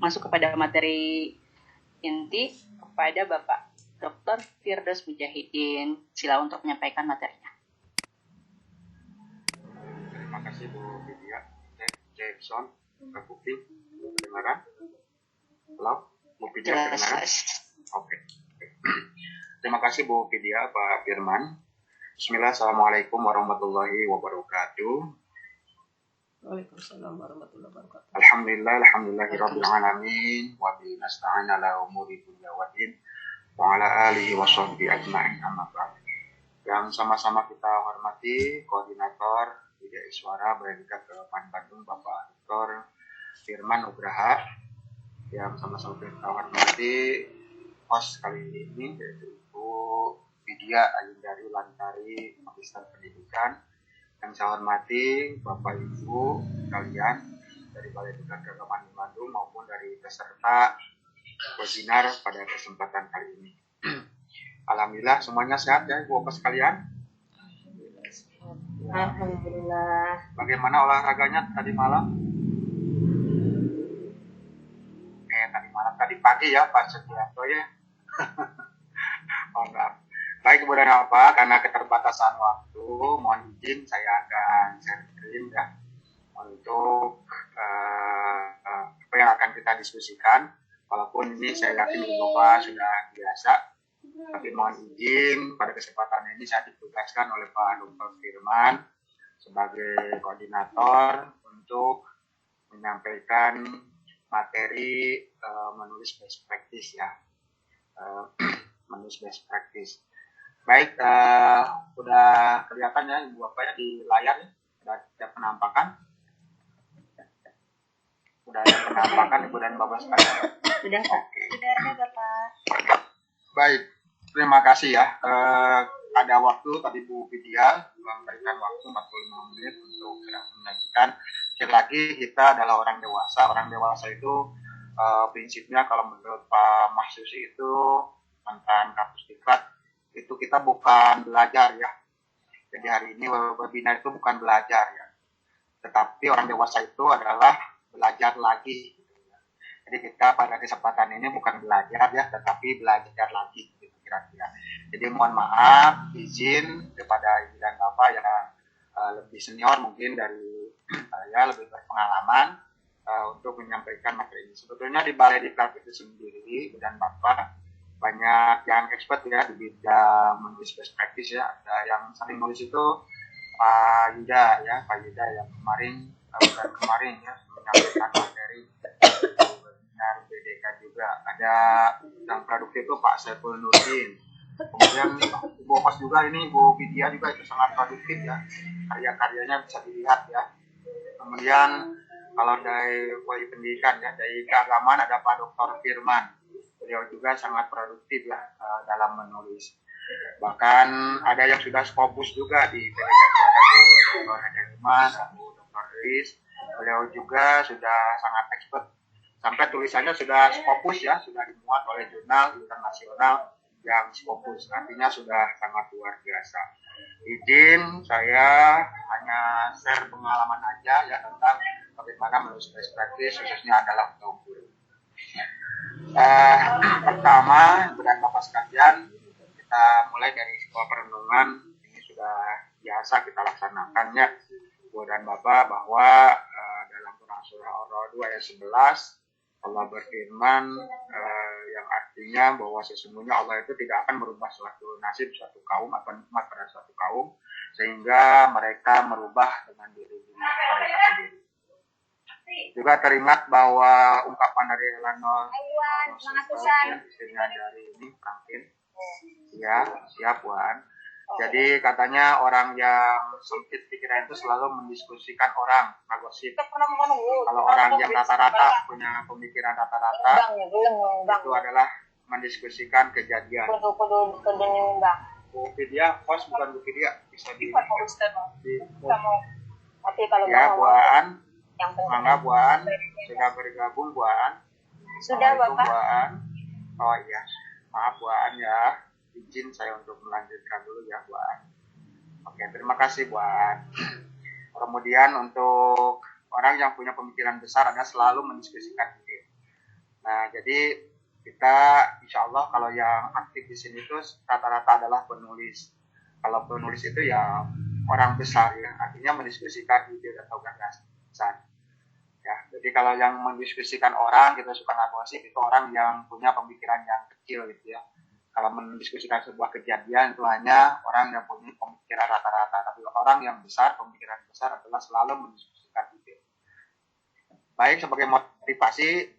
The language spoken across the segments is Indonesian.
masuk kepada materi inti kepada Bapak Dr. Firdaus Mujahidin. Sila untuk menyampaikan materinya. Terima kasih Bu Vidya. Cek sound, terbukti, kedengaran? Halo, Bu Vidya, kedengaran? Oke. Terima kasih Bu Vidya, Pak Firman. Bismillah, Assalamualaikum warahmatullahi wabarakatuh. Waalaikumsalam warahmatullahi wabarakatuh. Alhamdulillahirabbil alamin wa bihi nasta'in ala umuri dunya waddin wa ala alihi washabbihi ajma'in amma ba'd. Yang sama-sama kita hormati Koordinator Widya Iswara Berdika Kepan Bandung Bapak Dr. Firman Nugraha, yang sama-sama kita hormati host kali ini yaitu Ibu Widya Ayundari Lantari Magister Pendidikan. Yang saya hormati Bapak Ibu kalian dari Balai Diklat Keagamaan Bandung maupun dari peserta webinar pada kesempatan kali ini. Alhamdulillah semuanya sehat ya Ibu Bapak sekalian. Alhamdulillah. Bagaimana olahraganya tadi malam? Tadi pagi ya Pak Setianto ya. Oh, enggak. Baik, kemudian apa? Karena keterbatasan waktu, mohon izin saya akan share screen ya untuk apa yang akan kita diskusikan. Walaupun ini saya yakin Bapak sudah biasa, tapi mohon izin pada kesempatan ini saya ditugaskan oleh Pak Dr. Firman sebagai koordinator untuk menyampaikan materi menulis best practice ya, menulis best practice. Baik, udah kelihatan ya Ibu Bapak ya di layar ya? Ada penampakan? Udah ada penampakan Ibu dan Bapak sekalian? Sudah, Oke. Sudah ada Bapak. Baik, terima kasih ya. Ada waktu tadi Bu Vidya memberikan waktu 45 menit untuk menyajikan. Sekali lagi kita adalah orang dewasa. Orang dewasa itu prinsipnya kalau menurut Pak Mahsusi itu mantan Kapus Diklat, itu kita bukan belajar ya. Jadi hari ini webinar itu bukan belajar ya. Tetapi orang dewasa itu adalah belajar lagi. Jadi kita pada kesempatan ini bukan belajar ya, tetapi belajar lagi gitu kira-kira. Jadi mohon maaf, izin kepada Ibu dan Bapak yang lebih senior mungkin dari saya, lebih berpengalaman untuk menyampaikan materi ini. Sebetulnya di Balai Diklat itu sendiri, Ibu dan Bapak, banyak yang expert ya di bidang menulis best practice ya. Ada yang sering nulis itu Pak Yuda ya, Pak Yuda yang bulan kemarin ya menyampaikan materi webinar BDK juga. Ada yang produktif itu Pak Saiful Nurdin. Kemudian Ibu Pos juga ini, Ibu Vidya juga itu sangat produktif ya. Karya-karyanya bisa dilihat ya. Kemudian kalau dari Wali Pendidikan ya, dari keagamaan ada Pak Dr. Firman. Beliau juga sangat produktif ya dalam menulis. Bahkan ada yang sudah Scopus juga di PDK, ada Bu Dr. Hadirman, Bu Dr. Riz. Beliau juga sudah sangat expert. Sampai tulisannya sudah Scopus ya, sudah dimuat oleh jurnal internasional yang Scopus. Artinya sudah sangat luar biasa. Izin saya hanya share pengalaman aja ya tentang bagaimana menulis best practice khususnya adalah untuk guru. Pertama, bukan Bapak sekalian, kita mulai dari sebuah perenungan. Ini sudah biasa kita laksanakannya, Bu dan Bapak, bahwa dalam Quran surah Ar-Ra'd ayat 11 Allah berfirman yang artinya bahwa sesungguhnya Allah itu tidak akan merubah suatu nasib suatu kaum atau nikmat pada suatu kaum sehingga mereka merubah dengan diri mereka sendiri. Juga teringat bahwa ungkapan dari Elanor istrinya dari ini Franklin ya, siap Wan. Jadi katanya orang yang sempit pikiran itu selalu mendiskusikan orang, ngagosip. Kalau orang yang rata-rata punya pemikiran rata-rata itu adalah mendiskusikan kejadian. Bu Vidya, host bukan Bu Vidya, bisa di ya Buan. Mangga Buan, sudah bergabung Buan. Sudah Bapak. Buan. Oh iya, maaf Buan ya. Izin saya untuk melanjutkan dulu ya Buan. Oke, terima kasih Buan. Kemudian untuk orang yang punya pemikiran besar ada selalu mendiskusikan ide. jadi kita insya Allah kalau yang aktif di sini itu rata-rata adalah penulis. Kalau penulis itu ya orang besar ya, artinya mendiskusikan ide atau gagasan. Ya, jadi kalau yang mendiskusikan orang kita suka ngagosip itu orang yang punya pemikiran yang kecil gitu ya. Kalau mendiskusikan sebuah kejadian itu hanya orang yang punya pemikiran rata-rata. Tapi orang yang besar, pemikiran besar adalah selalu mendiskusikan ide. Baik, sebagai motivasi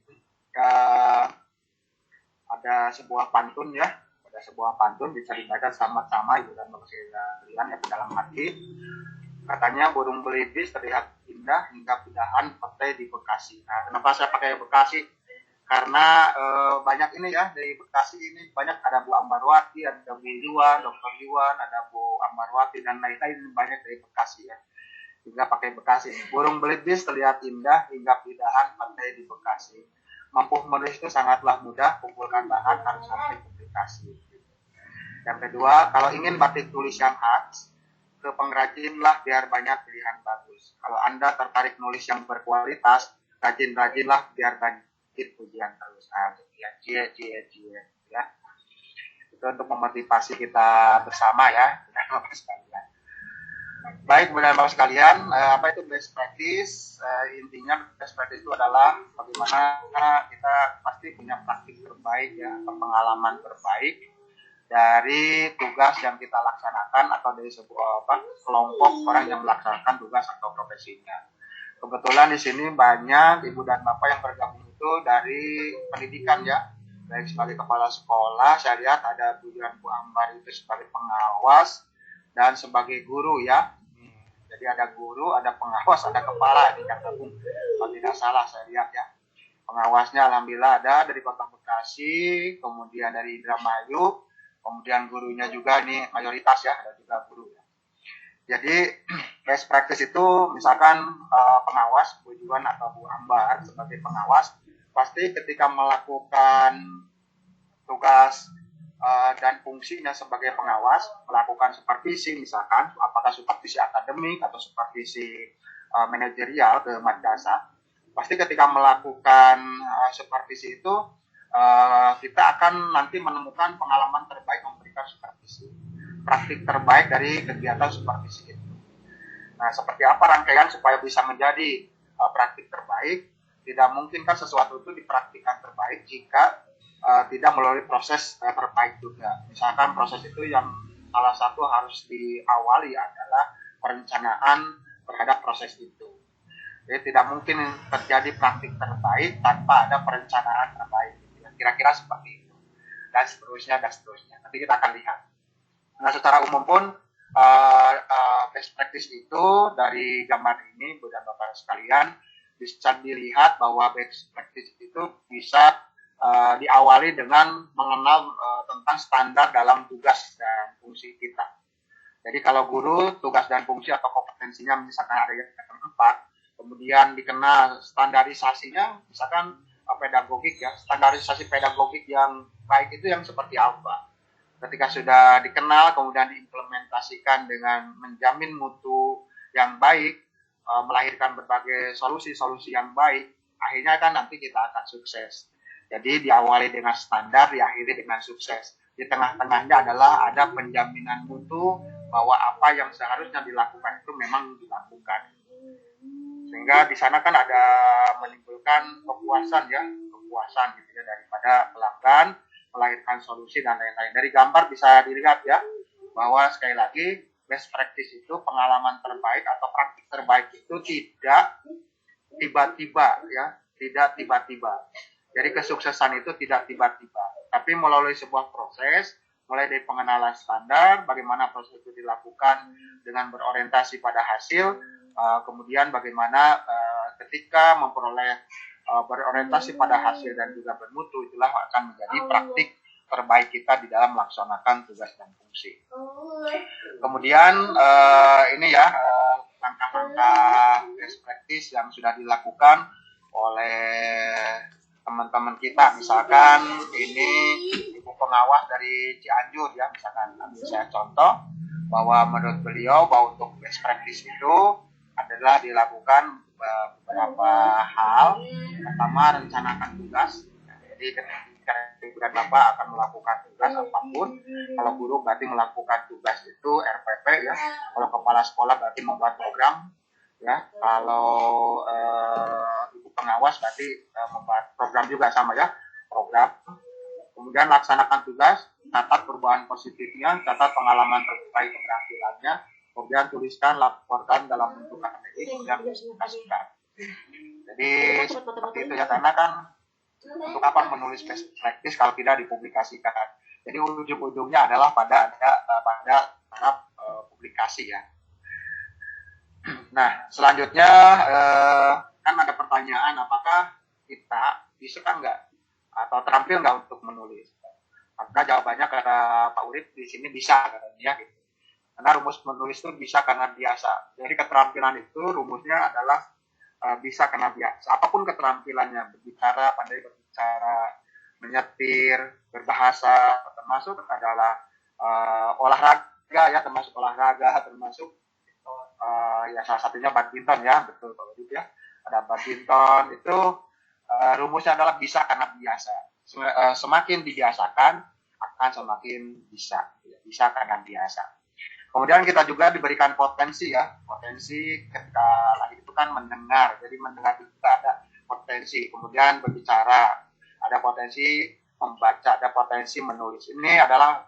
ada sebuah pantun ya. Ada sebuah pantun bisa dibaca sama-sama Ibu dan Bapak sekalian ya, di dalam hati. Katanya burung belibis terlihat indah hingga pindahan petai di Bekasi. Nah, kenapa saya pakai Bekasi? Karena banyak ini ya, dari Bekasi ini banyak, ada Bu Ambarwati, ada Bu Yuwan, Dr. Yuwan, ada Bu Ambarwati dan lain-lain, banyak dari Bekasi ya. Hingga pakai Bekasi. Burung belibis terlihat indah hingga pindahan petai di Bekasi. Mampu menulis itu sangatlah mudah, kumpulkan bahan harus sampai publikasi. Yang kedua, kalau ingin batik tulis yang khas, ke pengrajinlah biar banyak pilihan bagus. Kalau Anda tertarik nulis yang berkualitas, rajin-rajinlah biar banyak pujian terus. Nah, cie ya. Itu untuk memotivasi kita bersama ya, Bapak sekalian. Baik, Bapak sekalian, apa itu best practice? Intinya best practice itu adalah bagaimana kita pasti punya praktik terbaik ya, atau pengalaman terbaik dari tugas yang kita laksanakan atau dari sebuah kelompok orang yang melaksanakan tugas atau profesinya. Kebetulan di sini banyak ibu dan bapak yang bergabung itu dari pendidikan ya, baik sebagai kepala sekolah. Saya lihat ada Bu Yuwan, Bu Ambar itu sebagai pengawas dan sebagai guru ya. Jadi ada guru, ada pengawas, ada kepala yang gabung. Kalau tidak salah saya lihat ya. Pengawasnya alhamdulillah ada dari Kota Bekasi, kemudian dari Indramayu. Kemudian gurunya juga ini mayoritas ya, ada juga guru. Jadi best practice itu misalkan pengawas, Bu Yuwan atau Bu Ambar sebagai pengawas, pasti ketika melakukan tugas dan fungsinya sebagai pengawas, melakukan supervisi misalkan, apakah supervisi akademik atau supervisi manajerial ke madrasah, pasti ketika melakukan supervisi itu, kita akan nanti menemukan pengalaman terbaik memberikan supervisi, praktik terbaik dari kegiatan supervisi itu. Nah, seperti apa rangkaian supaya bisa menjadi praktik terbaik? Tidak mungkin kan sesuatu itu dipraktikkan terbaik jika tidak melalui proses terbaik juga. Misalkan proses itu yang salah satu harus diawali adalah perencanaan terhadap proses itu. Jadi tidak mungkin terjadi praktik terbaik tanpa ada perencanaan terbaik. Kira-kira seperti itu, dan seterusnya. Nanti kita akan lihat. Nah, secara umum pun best practice itu dari gambar ini, Bu dan Bapak sekalian, bisa dilihat bahwa best practice itu bisa diawali dengan mengenal tentang standar dalam tugas dan fungsi kita. Jadi kalau guru, tugas dan fungsi atau kompetensinya misalkan ada yang 4, kemudian dikenal standarisasinya, misalkan pedagogik ya, standarisasi pedagogik yang baik itu yang seperti apa. Ketika sudah dikenal, kemudian diimplementasikan dengan menjamin mutu yang baik, melahirkan berbagai solusi-solusi yang baik, akhirnya kan nanti kita akan sukses. Jadi diawali dengan standar, diakhiri dengan sukses. Di tengah-tengahnya adalah ada penjaminan mutu bahwa apa yang seharusnya dilakukan itu memang dilakukan. Sehingga di sana kan ada menimbulkan kepuasan gitu ya, daripada pelanggan, melahirkan solusi dan lain-lain. Dari gambar bisa dilihat ya bahwa sekali lagi best practice itu pengalaman terbaik atau praktik terbaik itu tidak tiba-tiba ya, tidak tiba-tiba. Jadi kesuksesan itu tidak tiba-tiba, tapi melalui sebuah proses, mulai dari pengenalan standar, bagaimana proses itu dilakukan dengan berorientasi pada hasil, kemudian bagaimana ketika memperoleh berorientasi pada hasil dan juga bermutu, itulah akan menjadi praktik terbaik kita di dalam melaksanakan tugas dan fungsi. Kemudian ini ya langkah-langkah best practice yang sudah dilakukan oleh teman-teman kita. Misalkan ini ibu pengawas dari Cianjur ya, misalkan saya contoh bahwa menurut beliau bahwa untuk best practice itu adalah dilakukan beberapa hal. Pertama, rencanakan tugas. Jadi ketika ibu dan bapak akan melakukan tugas apapun, kalau guru berarti melakukan tugas itu RPP ya, kalau kepala sekolah berarti membuat program ya, kalau ibu pengawas berarti membuat program juga sama ya, program. Kemudian laksanakan tugas, catat perubahan positifnya, catat pengalaman terbaik keberhasilannya, kemudian tuliskan, laporkan dalam bentuk KTI, kemudian presentasikan. Jadi seperti itu ya, karena kan untuk apa menulis best practice kalau tidak dipublikasikan. Jadi ujung-ujungnya adalah pada tahap publikasi ya. Nah, selanjutnya kan ada pertanyaan, apakah kita bisa nggak atau terampil nggak untuk menulis? Maka jawabannya kata Pak Urip di sini bisa katanya gitu. Karena rumus menulis itu bisa karena biasa. Jadi keterampilan itu rumusnya adalah bisa karena biasa. Apapun keterampilannya, berbicara, pandai berbicara, menyetir, berbahasa, termasuk adalah olahraga ya, termasuk olahraga, termasuk ya salah satunya badminton ya, betul Pak Urip ya. Ada badminton itu rumusnya adalah bisa karena biasa. Semakin dibiasakan akan semakin bisa karena biasa. Kemudian kita juga diberikan potensi ya, potensi ketika lahir itu kan mendengar, jadi mendengar itu ada potensi, kemudian berbicara, ada potensi membaca, ada potensi menulis. Ini adalah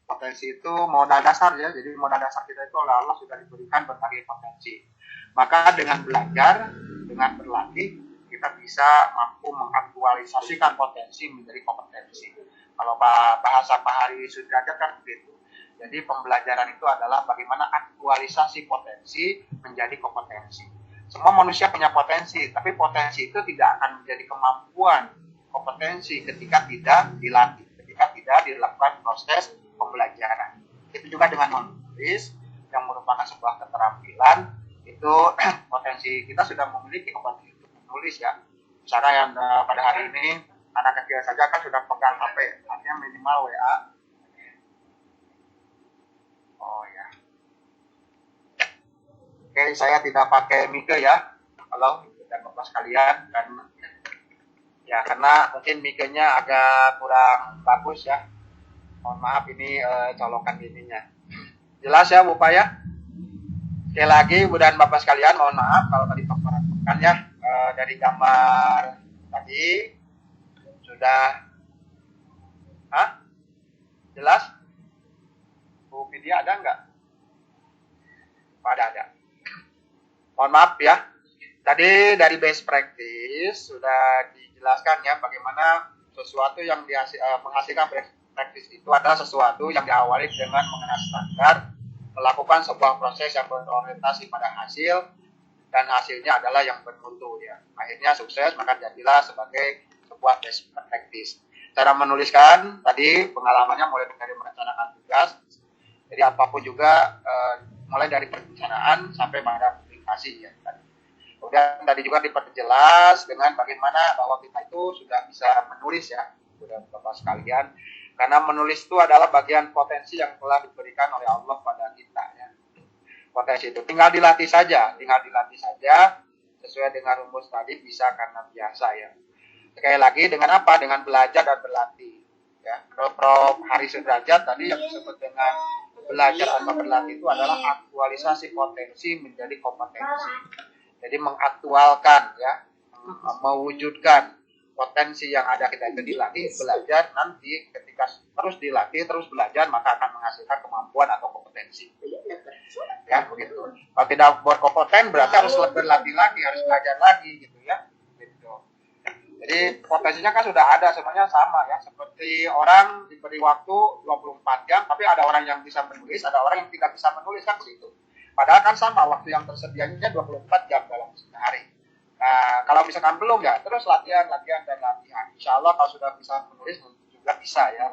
potensi itu modal dasar ya, jadi modal dasar kita itu oleh Allah sudah diberikan berbagai potensi. Maka dengan belajar, dengan berlatih, kita bisa mampu mengaktualisasikan potensi menjadi kompetensi. Kalau bahasa Pak Hari Sudrajat kan begitu. Jadi pembelajaran itu adalah bagaimana aktualisasi potensi menjadi kompetensi. Semua manusia punya potensi, tapi potensi itu tidak akan menjadi kemampuan kompetensi ketika tidak dilatih, ketika tidak dilakukan proses pembelajaran. Itu juga dengan menulis yang merupakan sebuah keterampilan, itu potensi kita sudah memiliki kompetensi untuk menulis ya. Misalnya yang pada hari ini anak kecil saja kan sudah pegang HP, artinya minimal WA. Oh ya. Oke, saya tidak pakai mic ya. Halo, dan Bapak sekalian, dan ya karena mungkin mic-nya agak kurang bagus ya. Mohon maaf ini colokan ininya. Jelas ya Bu Pak ya? Sekali lagi Bu dan Bapak sekalian, mohon maaf kalau tadi paparan ya dari gambar tadi sudah jelas? Bu Vidya ada nggak? Ada. Mohon maaf ya. Tadi dari best practice sudah dijelaskan ya bagaimana sesuatu yang menghasilkan best practice itu adalah sesuatu yang diawali dengan mengenal standar, melakukan sebuah proses yang berorientasi pada hasil, dan hasilnya adalah yang bermutu ya. Akhirnya sukses, maka jadilah sebagai sebuah best practice. Cara menuliskan tadi pengalamannya mulai dari merencanakan tugas, jadi apapun juga mulai dari perencanaan sampai pada publikasi ya. Kemudian tadi juga diperjelas dengan bagaimana bahwa kita itu sudah bisa menulis ya, sudah Bapak sekalian, karena menulis itu adalah bagian potensi yang telah diberikan oleh Allah pada kita ya. Potensi itu tinggal dilatih saja sesuai dengan rumus tadi, bisa karena biasa ya. Sekali lagi dengan apa? Dengan belajar dan berlatih ya. Prof. Hari Sudrajat tadi yang disebut dengan belajar atau berlatih itu adalah aktualisasi potensi menjadi kompetensi. Jadi mengaktualkan ya, mewujudkan potensi yang ada kita itu dilatih, belajar, nanti ketika terus dilatih, terus belajar, maka akan menghasilkan kemampuan atau kompetensi. Ya, begitu. Kalau tidak berkompeten berarti harus berlatih lagi, harus belajar lagi gitu ya. Gitu. Jadi potensinya kan sudah ada, semuanya sama ya. Seperti orang diberi waktu 24 jam, tapi ada orang yang bisa menulis, ada orang yang tidak bisa menulis kan begitu. Padahal kan sama, waktu yang tersedianya 24 jam dalam sehari. Nah, kalau misalkan belum ya, terus latihan. Insya Allah kalau sudah bisa menulis, juga bisa ya.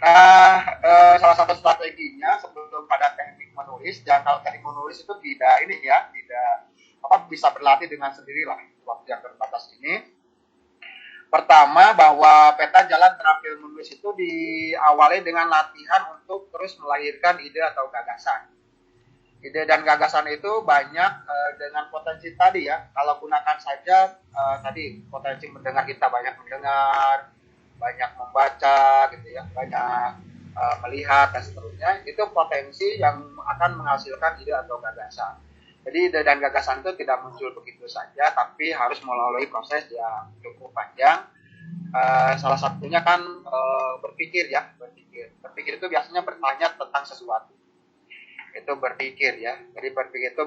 Nah, salah satu strateginya sebelum pada teknik menulis, kalau teknik menulis itu tidak bisa berlatih dengan sendirilah waktu yang terbatas ini. Pertama, bahwa peta jalan terampil menulis itu diawali dengan latihan untuk terus melahirkan ide atau gagasan. Ide dan gagasan itu banyak dengan potensi tadi ya. Kalau gunakan saja tadi potensi mendengar, kita banyak mendengar, banyak membaca gitu ya, banyak melihat dan seterusnya, itu potensi yang akan menghasilkan ide atau gagasan. Jadi ide dan gagasan itu tidak muncul begitu saja, tapi harus melalui proses yang cukup panjang. Salah satunya kan berpikir ya, berpikir. Berpikir itu biasanya bertanya tentang sesuatu. Itu berpikir ya. Jadi berpikir itu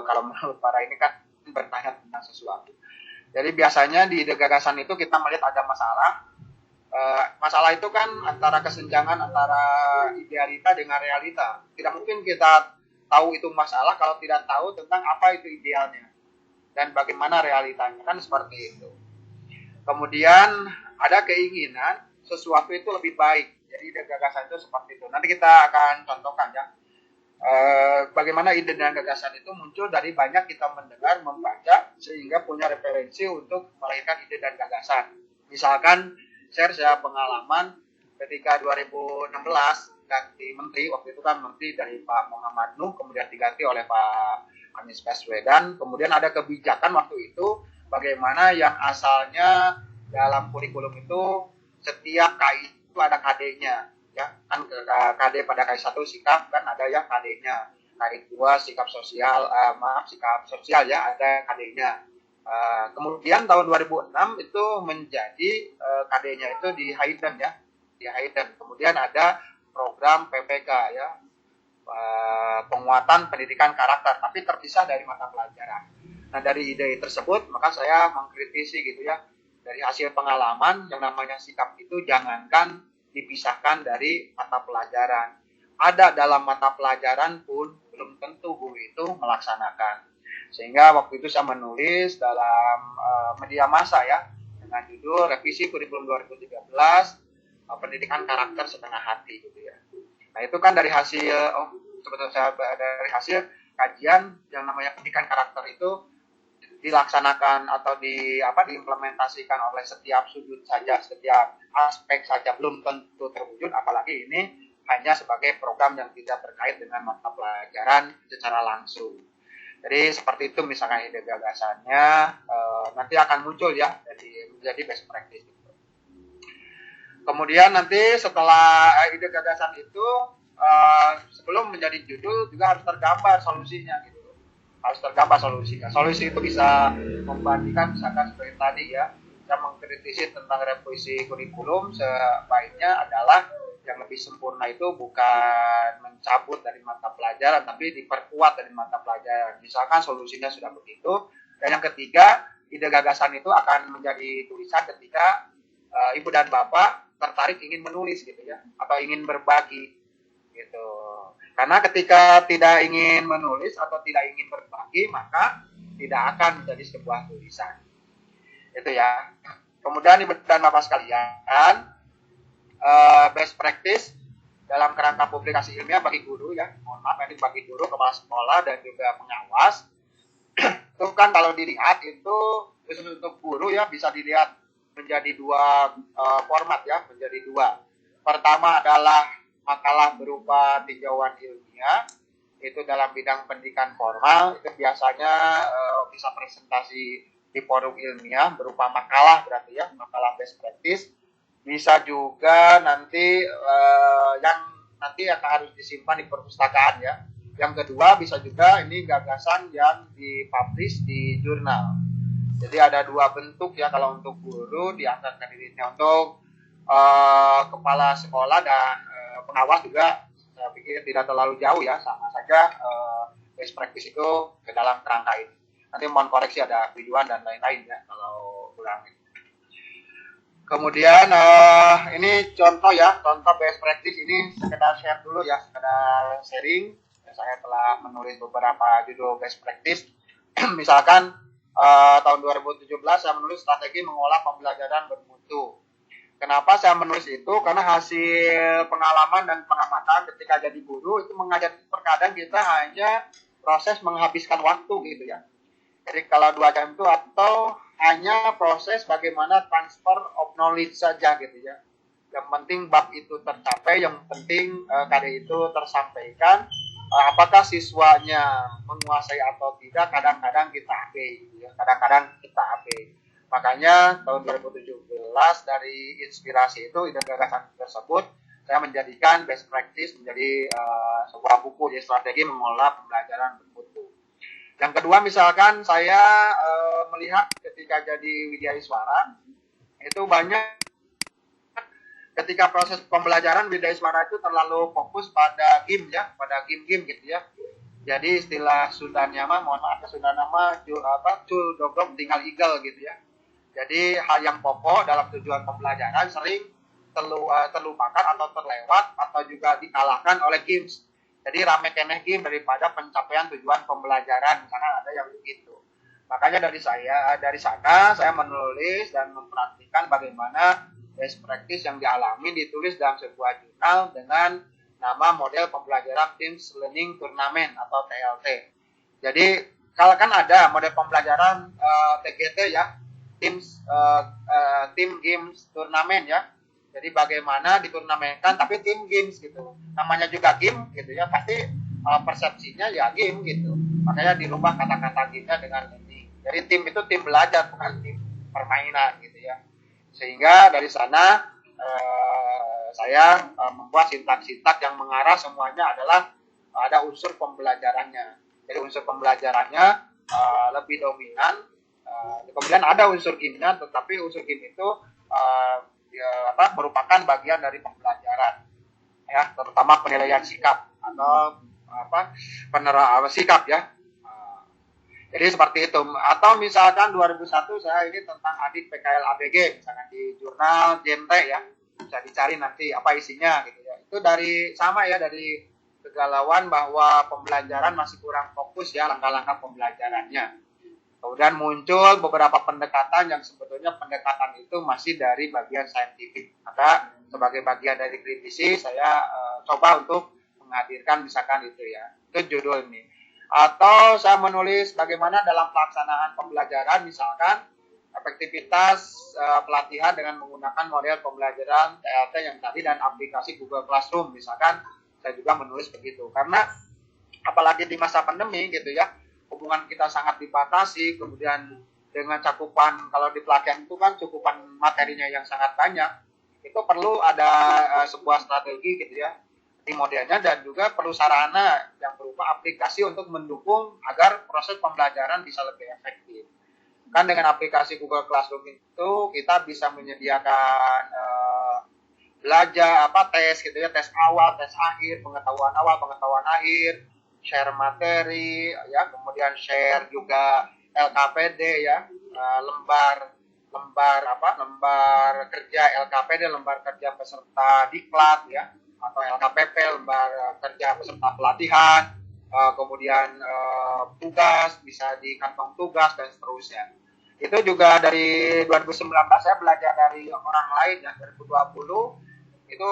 kalau menurut para ini kan bertanya tentang sesuatu. Jadi biasanya di ide gagasan itu kita melihat ada masalah. Masalah itu kan antara kesenjangan antara idealita dengan realita. Tidak mungkin kita tahu itu masalah kalau tidak tahu tentang apa itu idealnya dan bagaimana realitanya, kan seperti itu. Kemudian ada keinginan sesuatu itu lebih baik. Jadi ide gagasan itu seperti itu. Nanti kita akan contohkan ya. Bagaimana ide dan gagasan itu muncul dari banyak kita mendengar, membaca, sehingga punya referensi untuk melahirkan ide dan gagasan. Misalkan share saya pengalaman ketika 2016 ganti menteri, waktu itu kan menteri dari Pak Muhammad Nuh, kemudian diganti oleh Pak Anies Baswedan. Kemudian ada kebijakan waktu itu bagaimana yang asalnya dalam kurikulum itu setiap KI itu ada KD-nya, ya kan. KD pada KI 1 sikap kan ada ya KD-nya, KI 2 sikap sosial, sikap sosial ya ada KD-nya. Kemudian tahun 2006 itu menjadi KD-nya itu di Hayden ya, di Hayden. Kemudian ada program PPK ya, penguatan pendidikan karakter, tapi terpisah dari mata pelajaran. Nah dari ide tersebut maka saya mengkritisi gitu ya, dari hasil pengalaman yang namanya sikap itu jangankan dipisahkan dari mata pelajaran. Ada dalam mata pelajaran pun belum tentu guru itu melaksanakan. Sehingga waktu itu saya menulis dalam media massa ya, dengan judul Revisi Kurikulum 2013 Pendidikan Karakter Setengah Hati gitu ya. Nah itu kan dari hasil, sebetulnya dari hasil kajian yang namanya pendidikan karakter itu dilaksanakan atau diimplementasikan oleh setiap sudut saja, setiap aspek saja belum tentu terwujud, apalagi ini hanya sebagai program yang tidak terkait dengan mata pelajaran secara langsung. Jadi seperti itu misalkan ide gagasannya nanti akan muncul ya menjadi best practice. Kemudian nanti setelah ide gagasan itu sebelum menjadi judul juga harus tergambar solusinya gitu. Harus tergambar solusinya. Solusi itu bisa membandingkan misalkan seperti tadi ya, yang mengkritisi tentang revisi kurikulum sebaiknya adalah yang lebih sempurna itu bukan mencabut dari mata pelajaran, tapi diperkuat dari mata pelajaran. Misalkan solusinya sudah begitu. Dan yang ketiga, ide gagasan itu akan menjadi tulisan ketika ibu dan bapak tertarik ingin menulis gitu ya, atau ingin berbagi gitu. Karena ketika tidak ingin menulis atau tidak ingin berbagi, maka tidak akan menjadi sebuah tulisan. Itu ya. Kemudian ibu dan bapak sekalian, best practice dalam kerangka publikasi ilmiah bagi guru ya, mohon maaf ini bagi guru, kepala sekolah dan juga pengawas. Itu kan kalau dilihat itu khusus untuk guru ya bisa dilihat menjadi dua format ya, menjadi dua. Pertama adalah makalah berupa tinjauan ilmiah, itu dalam bidang pendidikan formal, itu biasanya bisa presentasi di forum ilmiah berupa makalah berarti ya, makalah best practice. Bisa juga nanti yang nanti akan harus disimpan di perpustakaan ya. Yang kedua bisa juga ini gagasan yang dipublish di jurnal. Jadi ada dua bentuk ya kalau untuk guru diangkat dirinya, untuk kepala sekolah dan pengawas juga saya pikir tidak terlalu jauh ya, sama saja best practice itu ke dalam kerangka ini. Nanti mohon koreksi ada tujuan dan lain-lain ya kalau kurang. Kemudian ini contoh ya, contoh best practice ini sekedar share dulu ya, sekedar sharing. Saya telah menulis beberapa judul best practice. Misalkan tahun 2017 saya menulis strategi mengolah pembelajaran bermutu. Kenapa saya menulis itu? Karena hasil pengalaman dan pengamatan ketika jadi guru itu mengajar, terkadang kita hanya proses menghabiskan waktu gitu ya. Jadi kalau 2 jam itu atau hanya proses bagaimana transfer of knowledge saja gitu ya. Yang penting bab itu tercapai, yang penting karya itu tersampaikan. apakah siswanya menguasai atau tidak, kadang-kadang kita AB, gitu ya. Kadang-kadang kita AB. Makanya tahun 2017 dari inspirasi itu, ide gagasan tersebut, saya menjadikan best practice menjadi sebuah buku, jadi strategi mengelola pembelajaran bermutu. Yang kedua, misalkan saya melihat ketika jadi widyaswara, itu banyak ketika proses pembelajaran widyaswara itu terlalu fokus pada game ya, pada game-game gitu ya. Jadi istilah Sundanya mah, mohon maaf, Sunda nama cul dogrok tinggal eagle gitu ya. Jadi hal yang pokok dalam tujuan pembelajaran sering terlupakan atau terlewat atau juga dikalahkan oleh games. Jadi rame keneh game daripada pencapaian tujuan pembelajaran, karena ada yang begitu. Makanya dari sana saya menulis dan memperhatikan bagaimana best practice yang dialami ditulis dalam sebuah jurnal dengan nama model pembelajaran Teams Learning Tournament atau TLT. Jadi kalau kan ada model pembelajaran TGT ya, Team Games Tournament ya. Jadi bagaimana diturnamenkan tapi tim games gitu. Namanya juga game gitu ya, pasti persepsinya ya game gitu. Makanya dirubah kata-kata gamenya dengan learning. Jadi tim itu tim belajar bukan tim permainan gitu ya. Sehingga dari sana saya membuat sintak-sintak yang mengarah semuanya adalah ada unsur pembelajarannya. Jadi unsur pembelajarannya lebih dominan. Kemudian ada unsur game-nya, tetapi unsur game itu merupakan bagian dari pembelajaran, ya, terutama penilaian sikap atau sikap ya. Jadi seperti itu. Atau misalkan 2001 saya ini tentang adik PKL ABG, misalkan di jurnal Jente ya, bisa dicari nanti apa isinya gitu ya. Itu dari kegalauan bahwa pembelajaran masih kurang fokus ya, langkah-langkah pembelajarannya. Kemudian muncul beberapa pendekatan yang sebetulnya pendekatan itu masih dari bagian saintifik. Maka sebagai bagian dari kritisi saya coba untuk menghadirkan misalkan itu ya. Itu judul ini. Atau saya menulis bagaimana dalam pelaksanaan pembelajaran misalkan efektivitas pelatihan dengan menggunakan model pembelajaran TLT yang tadi dan aplikasi Google Classroom misalkan, saya juga menulis begitu. Karena apalagi di masa pandemi gitu ya, hubungan kita sangat dibatasi, kemudian dengan cakupan, kalau di pelatihan itu kan cakupan materinya yang sangat banyak, itu perlu ada sebuah strategi gitu ya, di modelnya, dan juga perlu sarana yang berupa aplikasi untuk mendukung agar proses pembelajaran bisa lebih efektif. Kan dengan aplikasi Google Classroom itu kita bisa menyediakan belajar tes gitu ya, tes awal, tes akhir, pengetahuan awal, pengetahuan akhir, share materi ya, kemudian share juga LKPD ya, lembar kerja LKPD, lembar kerja peserta diklat ya, atau LKPP, lembar kerja peserta pelatihan, kemudian tugas bisa di kantong tugas dan seterusnya. Itu juga dari 2019 saya belajar dari orang lain ya, 2020 itu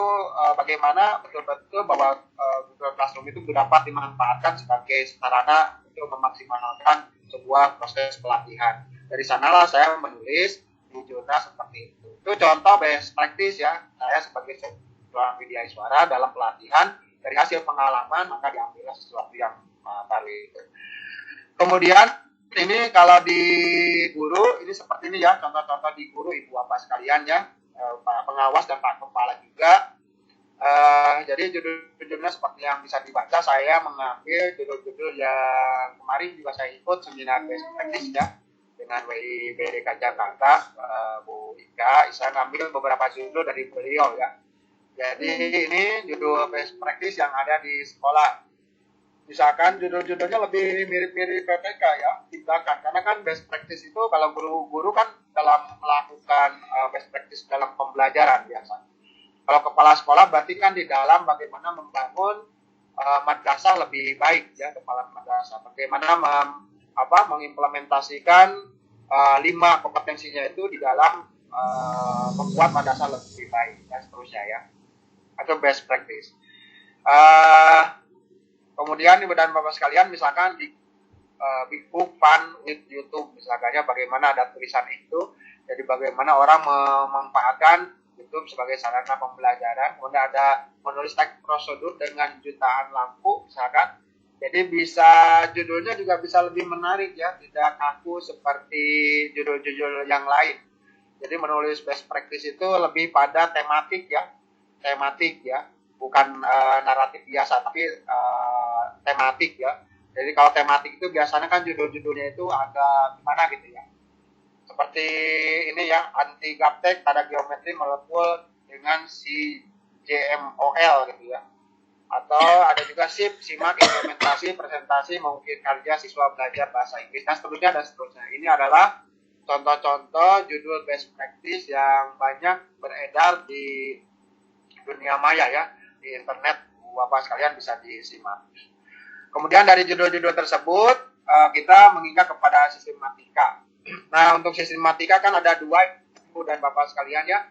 bagaimana betul-betul bahwa Google Classroom itu dapat dimanfaatkan sebagai sarana untuk memaksimalkan sebuah proses pelatihan. Dari sanalah saya menulis di jurnal seperti itu. Itu contoh best practice ya, saya sebagai seorang widyaswara dalam pelatihan, dari hasil pengalaman maka diambillah sesuatu yang baru itu. Kemudian ini kalau di guru ini seperti ini ya, contoh-contoh di guru ibu bapak sekalian ya, Pak pengawas dan Pak Kepala juga. Jadi judul-judulnya seperti yang bisa dibaca, saya mengambil judul-judul yang kemarin juga saya ikut seminar best practice ya dengan WIBDK Jakarta, Bu Ika, saya ngambil beberapa judul dari beliau ya. Jadi ini judul best practice yang ada di sekolah. Misalkan judul-judulnya lebih mirip-mirip PPK ya, tindakan. Karena kan best practice itu kalau guru-guru kan dalam melakukan best practice dalam pembelajaran biasa. Kalau kepala sekolah berarti kan di dalam bagaimana membangun madrasah lebih baik ya, kepala madrasah. Bagaimana mengimplementasikan 5 kompetensinya itu di dalam membuat madrasah lebih baik dan seterusnya ya. Atau best practice. Kemudian ibu dan bapak sekalian, misalkan di Big Book Fun with YouTube, misalkannya bagaimana ada tulisan itu, jadi bagaimana orang memanfaatkan YouTube sebagai sarana pembelajaran. Kemudian ada menulis teks prosedur dengan jutaan lampu, misalkan Jadi bisa judulnya juga bisa lebih menarik ya, tidak kaku seperti judul-judul yang lain. Jadi menulis best practice itu lebih pada tematik ya, bukan naratif biasa, tapi tematik ya. Jadi kalau tematik itu biasanya kan judul-judulnya itu agak gimana gitu ya. Seperti ini ya, anti gaptek pada geometri molekul dengan si JMOL gitu ya. Atau ada juga simak implementasi presentasi mungkin kerja siswa belajar bahasa Inggris dan seterusnya dan seterusnya. Ini adalah contoh-contoh judul best practice yang banyak beredar di dunia maya ya, di internet. Bapak sekalian bisa disimak. Kemudian dari judul-judul tersebut kita mengingat kepada sistematika. Nah, untuk sistematika kan ada dua, Ibu dan Bapak sekalian ya.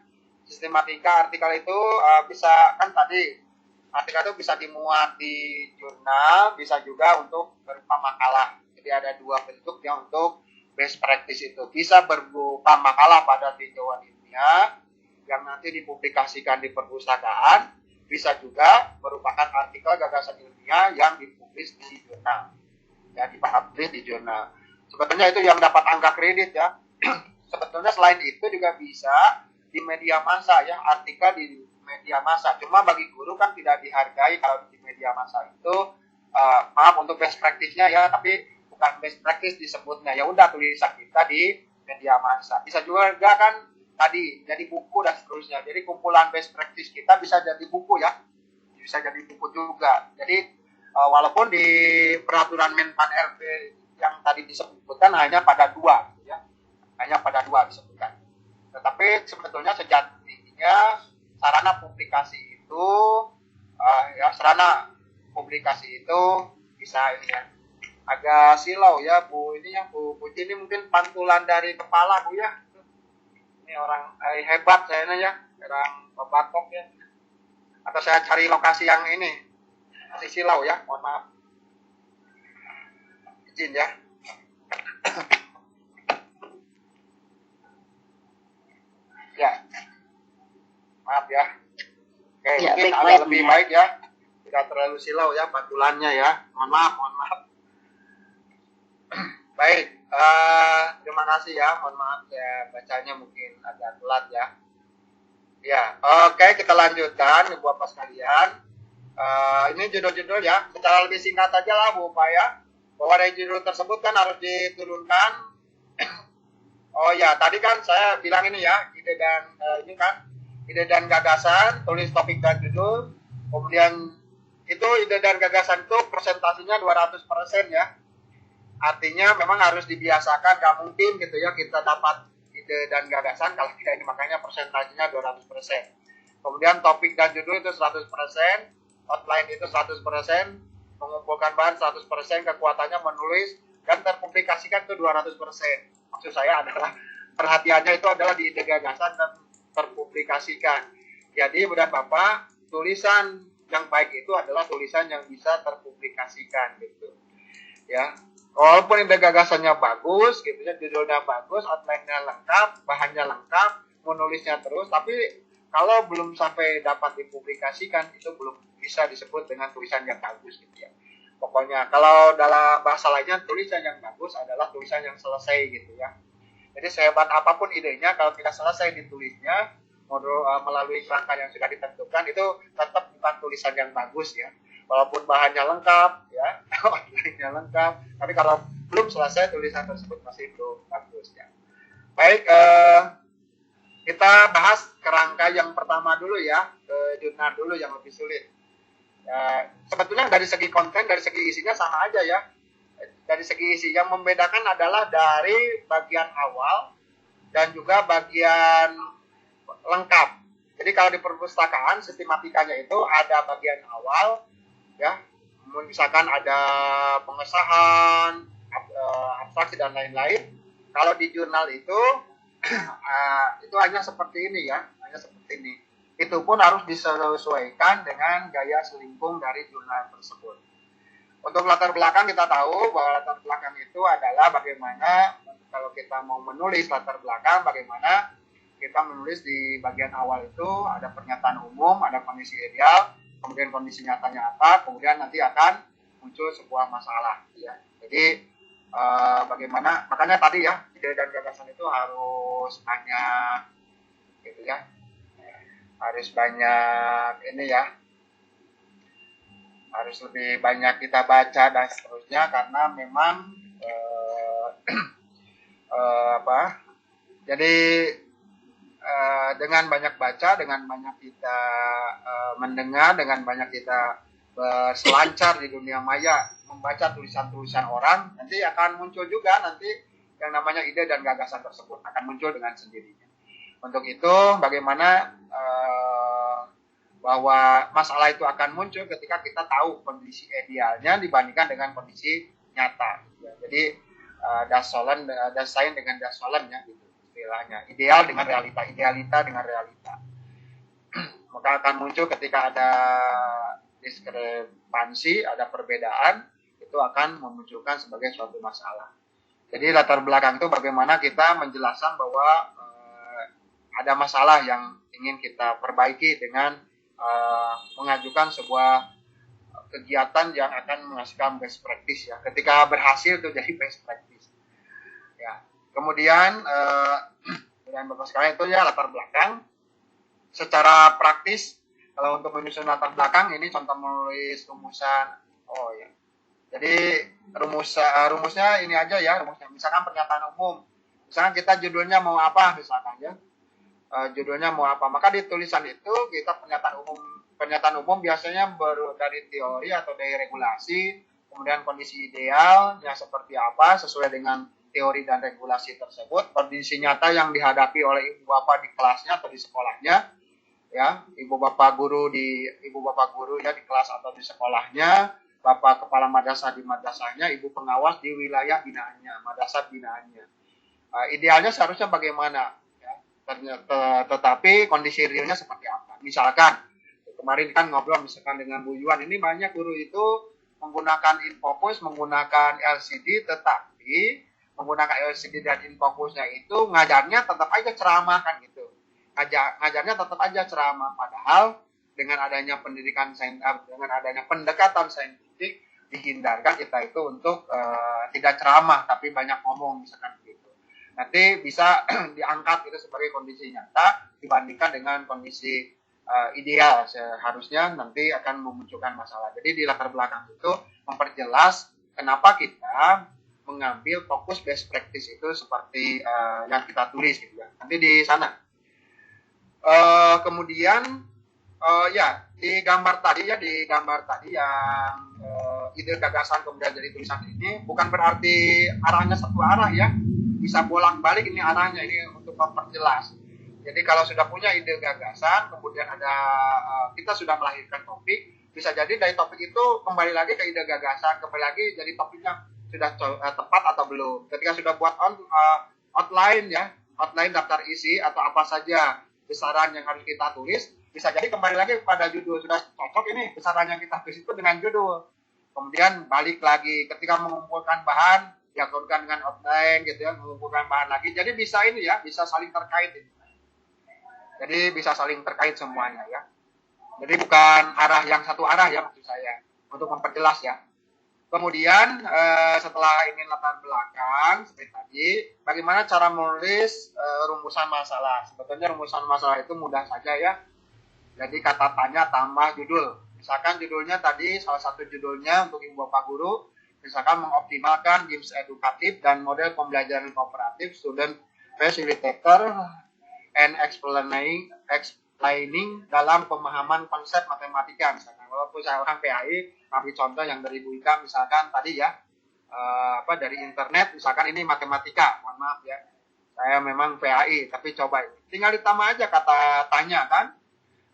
Sistematika artikel itu bisa kan tadi artikel itu bisa dimuat di jurnal, bisa juga untuk berupa makalah. Jadi ada dua bentuk ya untuk best practice itu. Bisa berupa makalah pada tinjauan ilmiah yang nanti dipublikasikan di perpustakaan, bisa juga merupakan artikel gagasan ilmiah yang dipublis di jurnal. Ya, dipublis di jurnal. Sebetulnya itu yang dapat angka kredit ya. Sebetulnya selain itu juga bisa di media massa ya, artikel di media massa. Cuma bagi guru kan tidak dihargai kalau di media massa itu maaf untuk best practice-nya ya, tapi bukan best practice disebutnya. Ya udah tulisan kita di media massa. Bisa juga kan tadi jadi buku dan seterusnya. Jadi kumpulan best practice kita bisa jadi buku ya. Bisa jadi buku juga. Jadi walaupun di peraturan Menpan RB yang tadi disebutkan hanya pada dua ya. Hanya pada dua disebutkan. Tetapi sebetulnya sejatinya sarana publikasi itu bisa ini ya agak silau ya Bu ini ya Bu Puji, ini mungkin pantulan dari kepala Bu ya, ini orang hebat saya ya, orang batok ya, atau saya cari lokasi yang ini masih silau ya, mohon maaf, izin ya. Ya, maaf ya. Oke, ya, mungkin agak lebih baik ya. Tidak terlalu silau ya pantulannya ya. Mohon maaf. Baik, terima kasih ya. Mohon maaf ya bacanya mungkin agak telat ya. Ya, oke, kita lanjutkan Ibu Bapak sekalian. Ini judul-judul ya. Secara lebih singkat aja lah Bu Pak ya. Bahwa dari judul tersebut kan harus diturunkan. Oh ya, tadi kan saya bilang ini ya, ide dan gagasan, tulis topik dan judul. Kemudian itu ide dan gagasan itu presentasinya 200% ya. Artinya memang harus dibiasakan, gak mungkin gitu ya kita dapat ide dan gagasan kalau tidak ini, makanya presentasinya 200%. Kemudian topik dan judul itu 100%, outline itu 100%, mengumpulkan bahan 100%, kekuatannya menulis dan terpublikasikan itu 200%. Maksud saya adalah perhatiannya itu adalah di ide gagasan dan terpublikasikan. Jadi Ibu dan Bapak, tulisan yang baik itu adalah tulisan yang bisa terpublikasikan gitu. Ya. Walaupun ide gagasannya bagus gitu ya, judulnya bagus, outline-nya lengkap, bahannya lengkap, menulisnya terus, tapi kalau belum sampai dapat dipublikasikan itu belum bisa disebut dengan tulisan yang bagus gitu ya. Pokoknya kalau dalam bahasa lainnya tulisan yang bagus adalah tulisan yang selesai gitu ya. Jadi sehebat apapun idenya kalau tidak selesai ditulisnya melalui kerangka yang sudah ditentukan itu tetap bukan tulisan yang bagus ya. Walaupun bahannya lengkap ya, outline-nya lengkap, tapi kalau belum selesai tulisan tersebut masih belum bagus ya. Baik, kita bahas kerangka yang pertama dulu ya, ke jurnal dulu yang lebih sulit. Sebetulnya dari segi konten, dari segi isinya sama aja ya. Dari segi isi yang membedakan adalah dari bagian awal dan juga bagian lengkap. Jadi kalau di perpustakaan sistematikanya itu ada bagian awal ya, misalkan ada pengesahan, abstraksi dan lain-lain. Kalau di jurnal itu itu hanya seperti ini ya, hanya seperti ini. Itu pun harus disesuaikan dengan gaya selingkung dari jurnal tersebut. Untuk latar belakang kita tahu bahwa latar belakang itu adalah bagaimana kalau kita mau menulis latar belakang, bagaimana kita menulis di bagian awal itu ada pernyataan umum, ada kondisi ideal, kemudian kondisi nyatanya apa, kemudian nanti akan muncul sebuah masalah ya. Jadi bagaimana, makanya tadi ya, ide dan gagasan itu harus banyak gitu ya, harus banyak ini ya, harus lebih banyak kita baca dan seterusnya, karena memang jadi dengan banyak baca, dengan banyak kita mendengar, dengan banyak kita berselancar di dunia maya, membaca tulisan-tulisan orang, nanti akan muncul juga nanti yang namanya ide dan gagasan tersebut akan muncul dengan sendirinya. Untuk itu, bagaimana bahwa masalah itu akan muncul ketika kita tahu kondisi idealnya dibandingkan dengan kondisi nyata. Jadi das sign dengan das solen ya, gitu istilahnya. Ideal dengan realita, idealita dengan realita. Maka akan muncul ketika ada diskrepansi, ada perbedaan, itu akan memunculkan sebagai suatu masalah. Jadi latar belakang itu bagaimana kita menjelaskan bahwa ada masalah yang ingin kita perbaiki dengan mengajukan sebuah kegiatan yang akan menghasilkan best practice ya. Ketika berhasil itu jadi best practice. Ya. Kemudian dan Bapak sekalian, itu ya latar belakang. Secara praktis, kalau untuk menyusun latar belakang, ini contoh menulis rumusan. Oh ya. Jadi rumusnya ini aja ya, rumusnya. Misalkan pernyataan umum. Misalkan kita judulnya mau apa misalkan ya. Judulnya mau apa, maka di tulisan itu kita pernyataan umum biasanya dari teori atau dari regulasi, kemudian kondisi ideal yang seperti apa sesuai dengan teori dan regulasi tersebut, kondisi nyata yang dihadapi oleh ibu bapak di kelasnya atau di sekolahnya ya, ibu bapak guru ya di kelas atau di sekolahnya, bapak kepala madrasah di madrasahnya, ibu pengawas di wilayah binaannya, madrasah binaannya. Idealnya seharusnya bagaimana? Tetapi kondisi realnya seperti apa? Misalkan kemarin kan ngobrol misalkan dengan Bu Yuan, ini banyak guru itu menggunakan infocus, menggunakan LCD, tetapi menggunakan LCD dan infocusnya itu ngajarnya tetap aja ceramah kan gitu. Ngajarnya tetap aja ceramah, padahal dengan adanya pendidikan dengan adanya pendekatan saintifik dihindarkan kita itu untuk tidak ceramah tapi banyak ngomong misalkan gitu. Nanti bisa diangkat itu sebagai kondisi nyata dibandingkan dengan kondisi ideal, seharusnya nanti akan memunculkan masalah. Jadi di latar belakang itu memperjelas kenapa kita mengambil fokus best practice itu seperti yang kita tulis gitu ya. Nanti di sana. Kemudian ya di gambar tadi yang ide gagasan kemudian jadi tulisan ini bukan berarti arahnya satu arah ya. Bisa bolak-balik ini arahnya, ini untuk memperjelas. Jadi kalau sudah punya ide gagasan, kemudian ada kita sudah melahirkan topik, bisa jadi dari topik itu kembali lagi ke ide gagasan, kembali lagi jadi topiknya sudah tepat atau belum. Ketika sudah buat outline ya, outline daftar isi atau apa saja besaran yang harus kita tulis, bisa jadi kembali lagi pada judul, sudah cocok ini besaran yang kita tulis itu dengan judul. Kemudian balik lagi ketika mengumpulkan bahan, diaturkan dengan outline gitu ya, mengumpulkan bahan lagi. Jadi bisa ini ya, bisa saling terkait ini. Jadi bisa saling terkait semuanya ya. Jadi bukan arah yang satu arah ya maksud saya, untuk memperjelas ya. Kemudian setelah ingin latar belakang seperti tadi, bagaimana cara menulis rumusan masalah. Sebetulnya rumusan masalah itu mudah saja ya. Jadi kata tanya tambah judul. Misalkan judulnya tadi, salah satu judulnya untuk ibu bapak guru, misalkan mengoptimalkan games edukatif dan model pembelajaran kooperatif, student facilitator and explaining dalam pemahaman konsep matematika. Misalkan walaupun saya orang PAI, ambil contoh yang dari Bu Ika misalkan tadi ya, dari internet, misalkan ini matematika, mohon maaf ya, saya memang PAI, tapi coba tinggal ditambah aja kata tanya kan,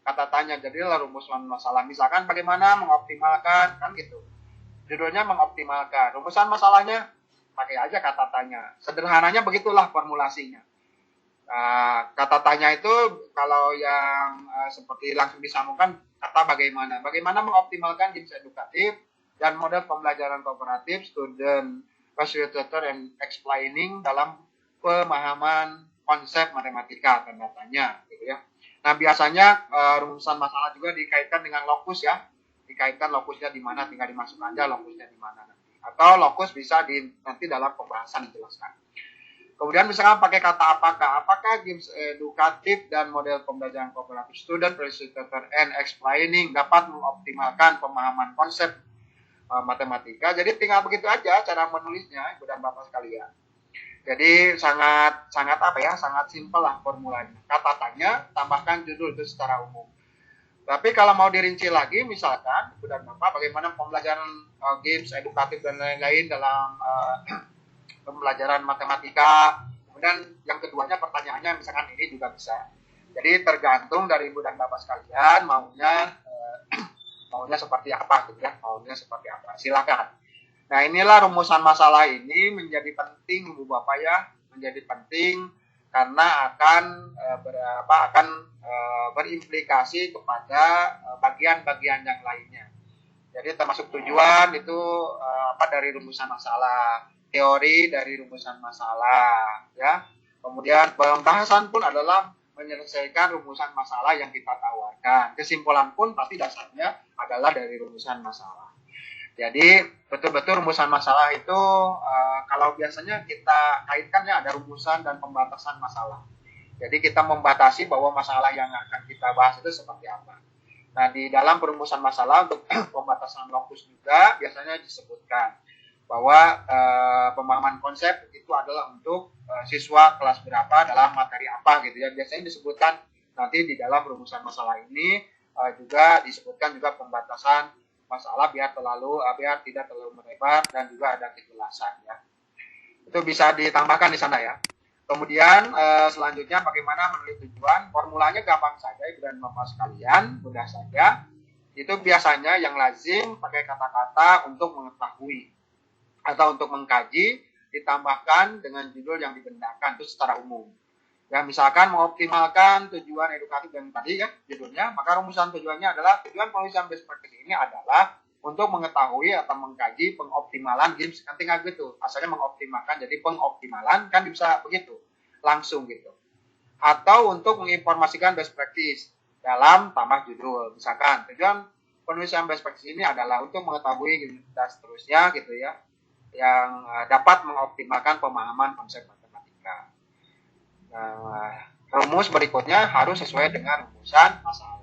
kata tanya, jadilah rumusan masalah. Misalkan bagaimana mengoptimalkan kan gitu. Judulnya mengoptimalkan. Rumusan masalahnya pakai aja kata tanya. Sederhananya begitulah formulasinya. Kata tanya itu kalau yang seperti langsung disambungkan kata bagaimana. Bagaimana mengoptimalkan games edukatif dan model pembelajaran kooperatif, student facilitator and explaining dalam pemahaman konsep matematika, tanda tanya gitu ya. Nah biasanya rumusan masalah juga dikaitkan dengan lokus ya. dikaitkan lokusnya di mana, tinggal dimasukkan aja lokusnya di mana nanti. Atau lokus bisa nanti dalam pembahasan dijelaskan. Kemudian misalkan pakai kata apakah games edukatif dan model pembelajaran kooperatif student facilitator and explaining dapat mengoptimalkan pemahaman konsep matematika. Jadi tinggal begitu aja cara menulisnya, Ibu dan Bapak sekalian. Jadi sangat simpel lah formulanya. Kata tanya, tambahkan judul itu secara umum. Tapi kalau mau dirinci lagi, misalkan Ibu dan Bapak bagaimana pembelajaran games edukatif dan lain-lain dalam pembelajaran matematika. Kemudian yang keduanya pertanyaannya misalkan ini juga bisa. Jadi tergantung dari Ibu dan Bapak sekalian maunya seperti apa gitu ya, maunya seperti apa. Silakan. Nah, inilah rumusan masalah ini menjadi penting Ibu Bapak ya, menjadi penting karena akan berimplikasi kepada bagian-bagian yang lainnya. Jadi termasuk tujuan itu dari rumusan masalah, teori dari rumusan masalah, ya. Kemudian pembahasan pun adalah menyelesaikan rumusan masalah yang kita tawarkan. Kesimpulan pun pasti dasarnya adalah dari rumusan masalah. Jadi betul-betul rumusan masalah itu kalau biasanya kita kaitkannya ada rumusan dan pembatasan masalah. Jadi kita membatasi bahwa masalah yang akan kita bahas itu seperti apa. Nah, di dalam perumusan masalah untuk pembatasan lokus juga biasanya disebutkan bahwa pemahaman konsep itu adalah untuk siswa kelas berapa dalam materi apa gitu ya. Biasanya disebutkan nanti di dalam rumusan masalah ini juga disebutkan juga pembatasan masalah biar tidak terlalu melebar dan juga ada kejelasan ya. Itu bisa ditambahkan di sana ya. Kemudian selanjutnya bagaimana menulis tujuan, formulanya gampang saja Ibu dan Bapak sekalian, mudah saja. Itu biasanya yang lazim pakai kata-kata untuk mengetahui atau untuk mengkaji, ditambahkan dengan judul yang dibedakan itu secara umum. Ya, misalkan mengoptimalkan tujuan edukatif yang tadi ya judulnya, maka rumusan tujuannya adalah tujuan penulisan best practice ini adalah untuk mengetahui atau mengkaji pengoptimalan games, kan tinggal gitu. Asalnya mengoptimalkan, jadi pengoptimalan kan bisa begitu, langsung gitu. Atau untuk menginformasikan best practice dalam tambah judul. Misalkan tujuan penulisan best practice ini adalah untuk mengetahui dan seterusnya gitu ya, yang dapat mengoptimalkan pemahaman konsep matematika. Rumus berikutnya harus sesuai dengan rumusan masalah.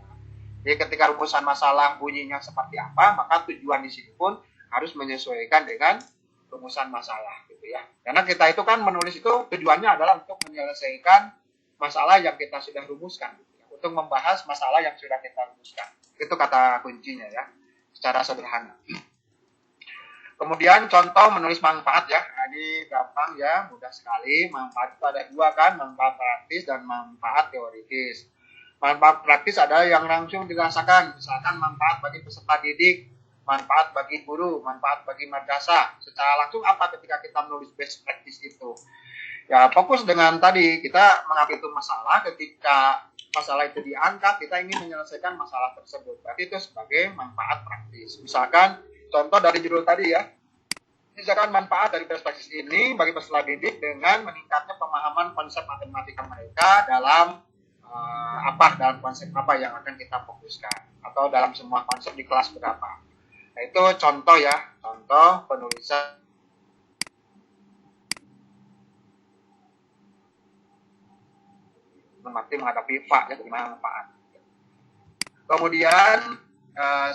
Jadi ketika rumusan masalah bunyinya seperti apa, maka tujuan di sini pun harus menyesuaikan dengan rumusan masalah gitu ya. Karena kita itu kan menulis itu tujuannya adalah untuk menyelesaikan masalah yang kita sudah rumuskan gitu ya. Untuk membahas masalah yang sudah kita rumuskan. Itu kata kuncinya ya, secara sederhana. Kemudian contoh menulis manfaat ya, ini gampang ya, mudah sekali. Manfaat itu ada dua kan, manfaat praktis dan manfaat teoritis. Manfaat praktis adalah yang langsung dirasakan, misalkan manfaat bagi peserta didik, manfaat bagi guru, manfaat bagi madrasah. Secara langsung apa ketika kita menulis best practice itu? Ya fokus dengan tadi, kita mengambil itu masalah, ketika masalah itu diangkat, kita ingin menyelesaikan masalah tersebut. Berarti itu sebagai manfaat praktis. Misalkan, contoh dari judul tadi ya, misalkan manfaat dari perspektif ini bagi peserta didik dengan meningkatnya pemahaman konsep matematika mereka dalam dalam konsep apa yang akan kita fokuskan atau dalam semua konsep di kelas berapa. Nah itu contoh ya, contoh penulisan menghadapi Pak ya, gimana manfaat. Kemudian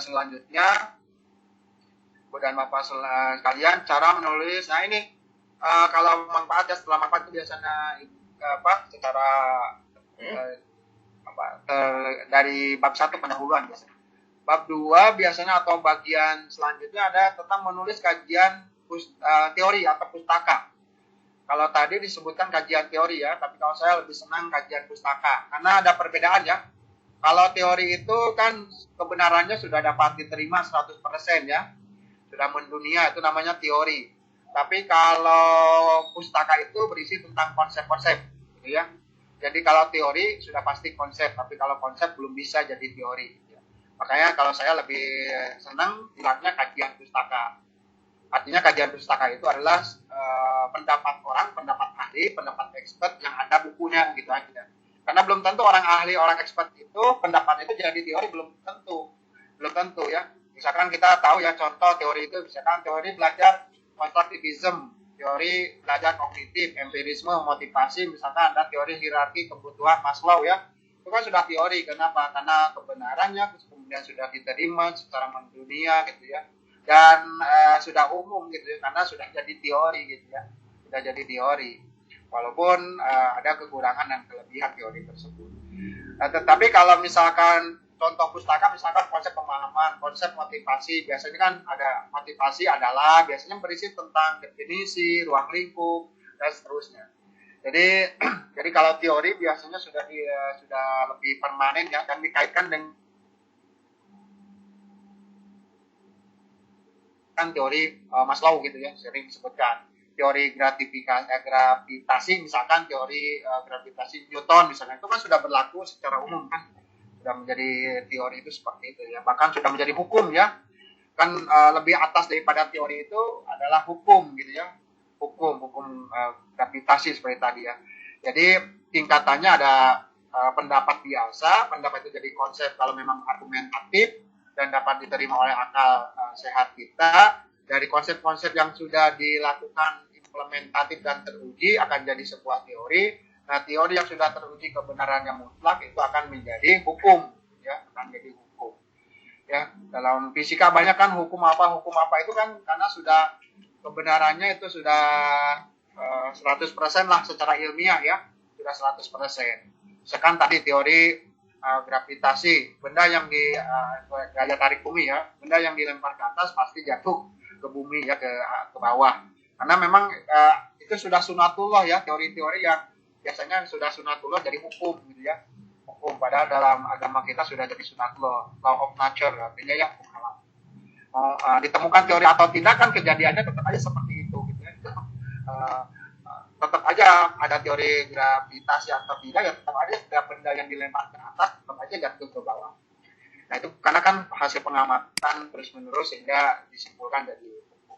selanjutnya dan Bapak sekalian cara menulis. Nah ini kalau manfaat ya, setelah manfaat itu biasanya secara dari bab 1 pendahuluan biasanya. Bab 2 biasanya atau bagian selanjutnya ada tentang menulis kajian teori atau pustaka. Kalau tadi disebutkan kajian teori ya, tapi kalau saya lebih senang kajian pustaka karena ada perbedaan ya. Kalau teori itu kan kebenarannya sudah dapat diterima 100% ya. Sudah mendunia, itu namanya teori. Tapi kalau pustaka itu berisi tentang konsep-konsep, gitu ya. Jadi kalau teori sudah pasti konsep, tapi kalau konsep belum bisa jadi teori. Gitu ya. Makanya kalau saya lebih senang bilangnya kajian pustaka. Artinya kajian pustaka itu adalah pendapat orang, pendapat ahli, pendapat expert yang ada bukunya gitu aja. Karena belum tentu orang ahli, orang expert itu pendapat itu jadi teori belum tentu ya. Misalkan kita tahu ya contoh teori itu, misalkan teori belajar konstruktivisme, teori belajar kognitif, empirisme, motivasi, misalkan ada teori hierarki kebutuhan Maslow ya. Itu kan sudah teori, kenapa? Karena kebenarannya kemudian sudah diterima secara mendunia gitu ya. Dan sudah umum gitu ya, karena sudah jadi teori gitu ya. Sudah jadi teori. Walaupun ada kekurangan dan kelebihan teori tersebut. Tetapi kalau misalkan contoh pustaka, misalkan konsep pemahaman, konsep motivasi, biasanya kan ada motivasi adalah biasanya berisi tentang definisi, ruang lingkup, dan seterusnya. Jadi jadi kalau teori biasanya sudah lebih permanen ya, dan dikaitkan dengan teori Maslow gitu ya, sering disebutkan teori gravitasi, misalkan teori gravitasi Newton misalnya, itu kan sudah berlaku secara umum kan, sudah menjadi teori itu seperti itu ya, bahkan sudah menjadi hukum ya, kan lebih atas daripada teori itu adalah hukum gitu ya, hukum gravitasi seperti tadi ya. Jadi tingkatannya ada pendapat biasa, pendapat itu jadi konsep kalau memang argumentatif dan dapat diterima oleh akal sehat kita. Dari konsep-konsep yang sudah dilakukan implementatif dan teruji akan jadi sebuah teori. Nah, teori yang sudah teruji kebenarannya mutlak itu akan menjadi hukum ya, akan menjadi hukum. Ya, dalam fisika banyak kan hukum apa itu kan karena sudah kebenarannya itu sudah 100% lah secara ilmiah ya, sudah 100%. Misalkan tadi teori gravitasi, benda yang di gaya tarik bumi ya, benda yang dilempar ke atas pasti jatuh ke bumi ya, ke bawah. Karena memang itu sudah sunatullah ya, teori-teori yang biasanya sudah sunatullah jadi hukum gitu ya. Hukum, padahal dalam agama kita sudah jadi sunatullah, law of nature, artinya ya hukum alam. Ditemukan teori atau tidak kan kejadiannya tetap aja seperti itu gitu ya. Tetap aja ada teori gravitasi atau tidak ya, tetap aja setiap benda yang dilempar ke atas tetap aja jatuh ke bawah. Nah itu karena kan hasil pengamatan terus menerus sehingga disimpulkan dari hukum.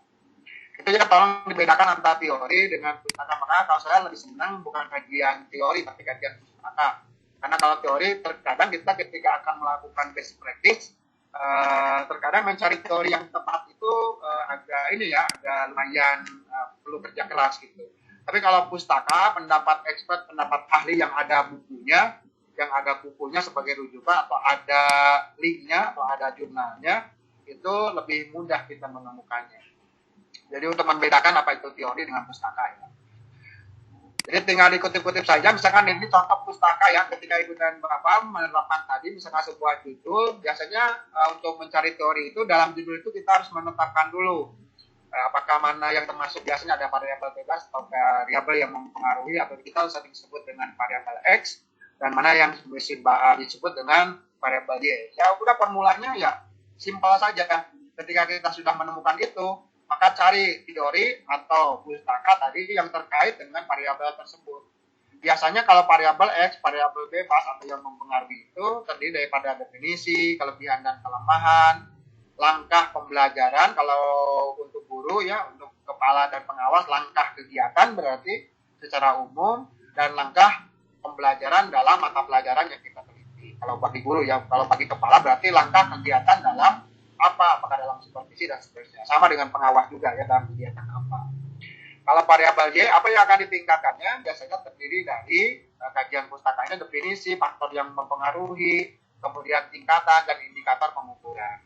Itu ya, tolong dibedakan antara teori dengan pustaka. Maka kalau saya lebih senang bukan kajian teori tapi kajian pustaka. Karena kalau teori terkadang kita ketika akan melakukan best practice terkadang mencari teori yang tepat itu agak lumayan perlu kerja keras gitu. Tapi kalau pustaka, pendapat expert, pendapat ahli yang ada bukunya, sebagai rujukan atau ada linknya atau ada jurnalnya, itu lebih mudah kita menemukannya. Jadi untuk membedakan apa itu teori dengan pustaka ya. Jadi tinggal dikutip-kutip saja, misalkan ini contoh pustaka ya, ketika Ibu dan Bapak menerapkan tadi, misalkan sebuah judul, biasanya untuk mencari teori itu, dalam judul itu kita harus menetapkan dulu apakah mana yang termasuk, biasanya ada variabel bebas atau variabel yang mempengaruhi atau kita sering sebut dengan variabel X, dan mana yang disebut dengan variabel Y. Ya udah formulanya ya simpel saja. Ketika kita sudah menemukan itu, maka cari teori atau pustaka tadi yang terkait dengan variabel tersebut. Biasanya kalau variabel X, variabel bebas atau yang mempengaruhi itu terdiri daripada definisi, kelebihan dan kelemahan, langkah pembelajaran kalau untuk guru ya, untuk kepala dan pengawas langkah kegiatan berarti secara umum, dan langkah pembelajaran dalam mata pelajaran yang kita teliti. Kalau bagi guru ya, kalau bagi kepala berarti langkah kegiatan dalam apakah dalam supervisi dan seterusnya. Sama dengan pengawas juga ya, dalam kegiatan apa. Kalau variabel Y, apa yang akan ditingkatkannya biasanya terdiri dari kajian pustakanya, definisi, faktor yang mempengaruhi, kemudian tingkatan dan indikator pengukuran.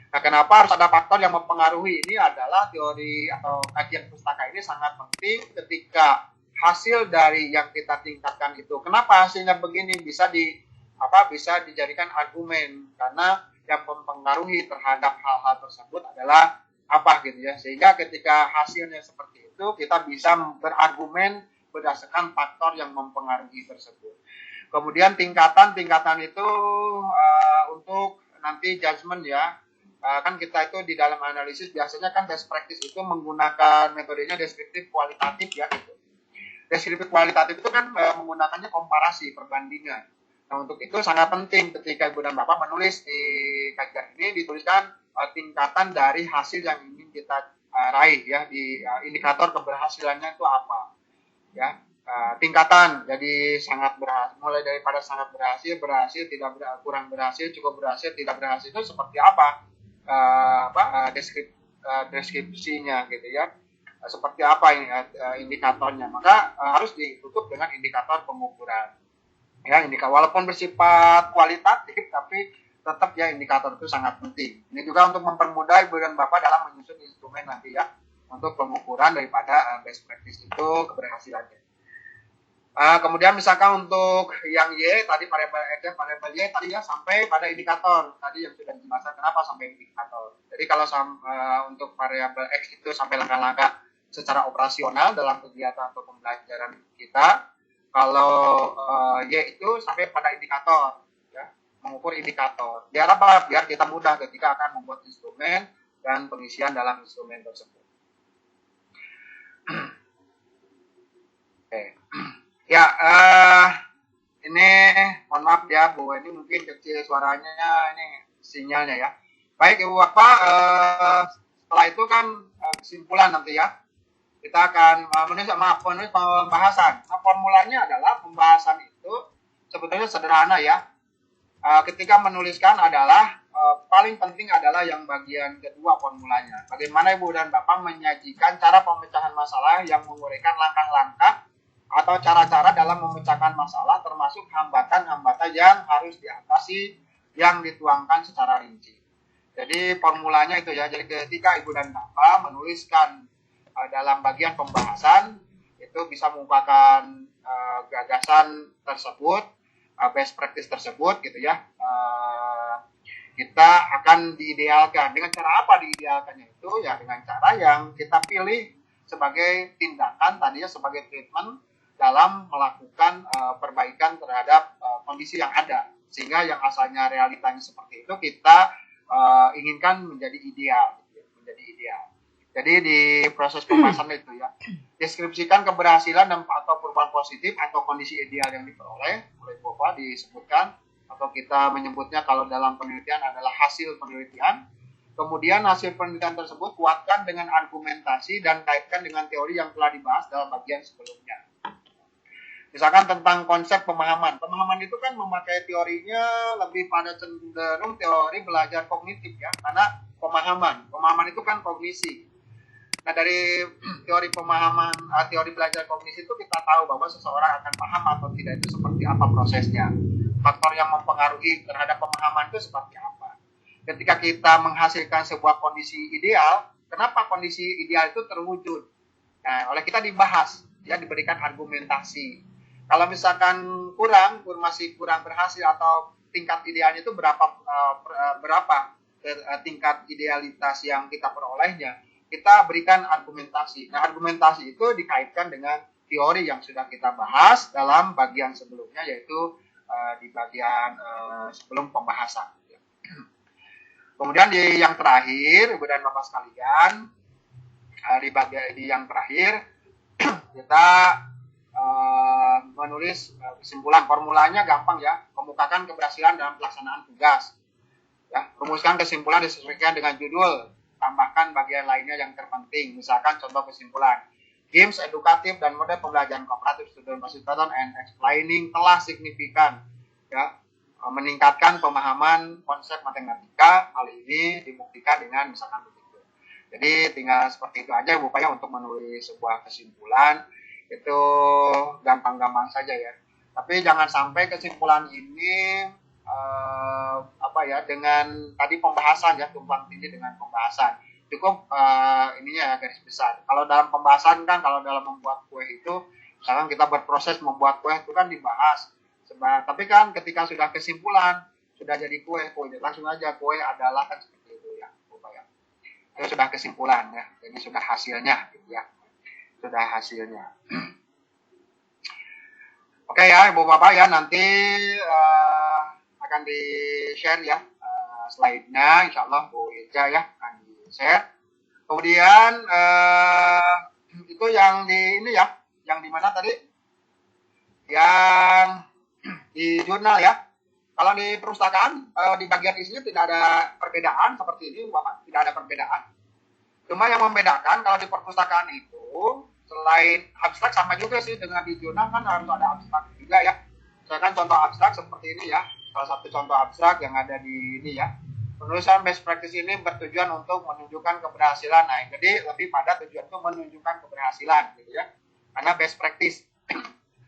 Nah, kenapa harus ada faktor yang mempengaruhi? Ini adalah teori atau kajian pustaka ini sangat penting ketika hasil dari yang kita tingkatkan itu. Kenapa hasilnya begini? Bisa dijadikan argumen karena yang mempengaruhi terhadap hal-hal tersebut adalah apa gitu ya. Sehingga ketika hasilnya seperti itu, kita bisa berargumen berdasarkan faktor yang mempengaruhi tersebut. Kemudian tingkatan itu untuk nanti judgement ya. Kan kita itu di dalam analisis biasanya kan best practice itu menggunakan metodenya deskriptif kualitatif ya gitu. Deskriptif kualitatif itu kan menggunakannya komparasi, perbandingan. Nah untuk itu sangat penting ketika Ibu dan Bapak menulis di kajian ini dituliskan tingkatan dari hasil yang ingin kita raih ya, di indikator keberhasilannya itu apa ya. Tingkatan jadi sangat berhasil, mulai daripada sangat berhasil, tidak kurang berhasil, cukup berhasil, tidak berhasil itu seperti apa. deskripsinya gitu ya. Seperti apa ini indikatornya, maka harus ditutup dengan indikator pengukuran. Ya, walaupun bersifat kualitatif, tapi tetap ya indikator itu sangat penting. Ini juga untuk mempermudah Ibu dan Bapak dalam menyusun instrumen nanti ya, untuk pengukuran daripada best practice itu keberhasilannya. Kemudian misalkan untuk yang Y tadi variabel Y tadi ya sampai pada indikator tadi yang sudah dijelaskan kenapa sampai indikator. Jadi kalau untuk variabel X itu sampai langkah-langkah secara operasional dalam kegiatan atau pembelajaran kita. Kalau Y itu sampai pada indikator, ya, mengukur indikator. Biar apa? Biar kita mudah ketika akan membuat instrumen dan pengisian dalam instrumen tersebut. Oke. Ya, ini mohon maaf ya Bu, ini mungkin kecil suaranya, ini sinyalnya ya. Baik Ibu Bapak, setelah itu kan kesimpulan nanti ya. Kita akan menulis pembahasan. Nah, formulanya adalah pembahasan itu sebetulnya sederhana ya. Ketika menuliskan adalah paling penting adalah yang bagian kedua formulanya. Bagaimana Ibu dan Bapak menyajikan cara pemecahan masalah yang menguraikan langkah-langkah atau cara-cara dalam memecahkan masalah termasuk hambatan-hambatan yang harus diatasi yang dituangkan secara rinci. Jadi formulanya itu ya. Jadi ketika Ibu dan Bapak menuliskan dalam bagian pembahasan itu bisa merupakan gagasan tersebut, best practice tersebut gitu ya. Kita akan diidealkan. Dengan cara apa diidealkannya itu? Ya dengan cara yang kita pilih sebagai tindakan tadinya sebagai treatment dalam melakukan perbaikan terhadap kondisi yang ada. Sehingga yang asalnya realitanya seperti itu kita inginkan menjadi ideal. Jadi di proses pembahasan itu ya, deskripsikan keberhasilan dan atau perubahan positif atau kondisi ideal yang diperoleh oleh Bapak disebutkan atau kita menyebutnya kalau dalam penelitian adalah hasil penelitian. Kemudian hasil penelitian tersebut kuatkan dengan argumentasi dan kaitkan dengan teori yang telah dibahas dalam bagian sebelumnya. Misalkan tentang konsep pemahaman. Pemahaman itu kan memakai teorinya lebih pada cenderung teori belajar kognitif ya, karena pemahaman itu kan kognisi. Nah dari teori teori belajar kognisi itu kita tahu bahwa seseorang akan paham atau tidak itu seperti apa prosesnya. Faktor yang mempengaruhi terhadap pemahaman itu seperti apa. Ketika kita menghasilkan sebuah kondisi ideal, kenapa kondisi ideal itu terwujud? Nah, oleh kita dibahas, ya diberikan argumentasi. Kalau misalkan masih kurang berhasil atau tingkat idealnya itu berapa tingkat idealitas yang kita perolehnya, kita berikan argumentasi. Nah, argumentasi itu dikaitkan dengan teori yang sudah kita bahas dalam bagian sebelumnya, yaitu di bagian sebelum pembahasan. Kemudian di yang terakhir, Ibu dan Bapak sekalian, di yang terakhir kita menulis kesimpulan. Formulanya gampang ya, kemukakan keberhasilan dalam pelaksanaan tugas. Ya, rumuskan kesimpulan disesuaikan dengan judul. Tambahkan bagian lainnya yang terpenting. Misalkan contoh kesimpulan. Games edukatif dan model pembelajaran kooperatif student participating and explaining telah signifikan ya meningkatkan pemahaman konsep matematika. Hal ini dibuktikan dengan misalkan begitu. Jadi tinggal seperti itu aja upaya untuk menulis sebuah kesimpulan. Itu gampang-gampang saja ya. Tapi jangan sampai kesimpulan ini dengan tadi pembahasan ya, tumpang tindih dengan pembahasan. Cukup ininya ya garis besar. Kalau dalam pembahasan kan, kalau dalam membuat kue itu, misalkan kita berproses membuat kue itu kan dibahas. Tapi kan ketika sudah kesimpulan, sudah jadi kue langsung aja kue adalah kan seperti itu ya, itu sudah kesimpulan ya, jadi sudah hasilnya gitu ya, sudah hasilnya. Oke ya Ibu Bapak ya, nanti akan di-share ya slide-nya, insya Allah Bu Ilja ya akan di-share. Kemudian itu yang di ini ya, yang di mana tadi? Yang di jurnal ya. Kalau di perpustakaan di bagian isinya tidak ada perbedaan seperti ini, Bapak, tidak ada perbedaan. Cuma yang membedakan kalau di perpustakaan itu selain abstrak sama juga sih dengan di jurnal kan harus ada abstrak juga ya. Misalkan contoh abstrak seperti ini ya. Salah satu contoh abstrak yang ada di ini ya, Penulisan best practice ini bertujuan untuk menunjukkan keberhasilan. Nah, jadi lebih pada tujuan itu menunjukkan keberhasilan, gitu ya. Karena best practice,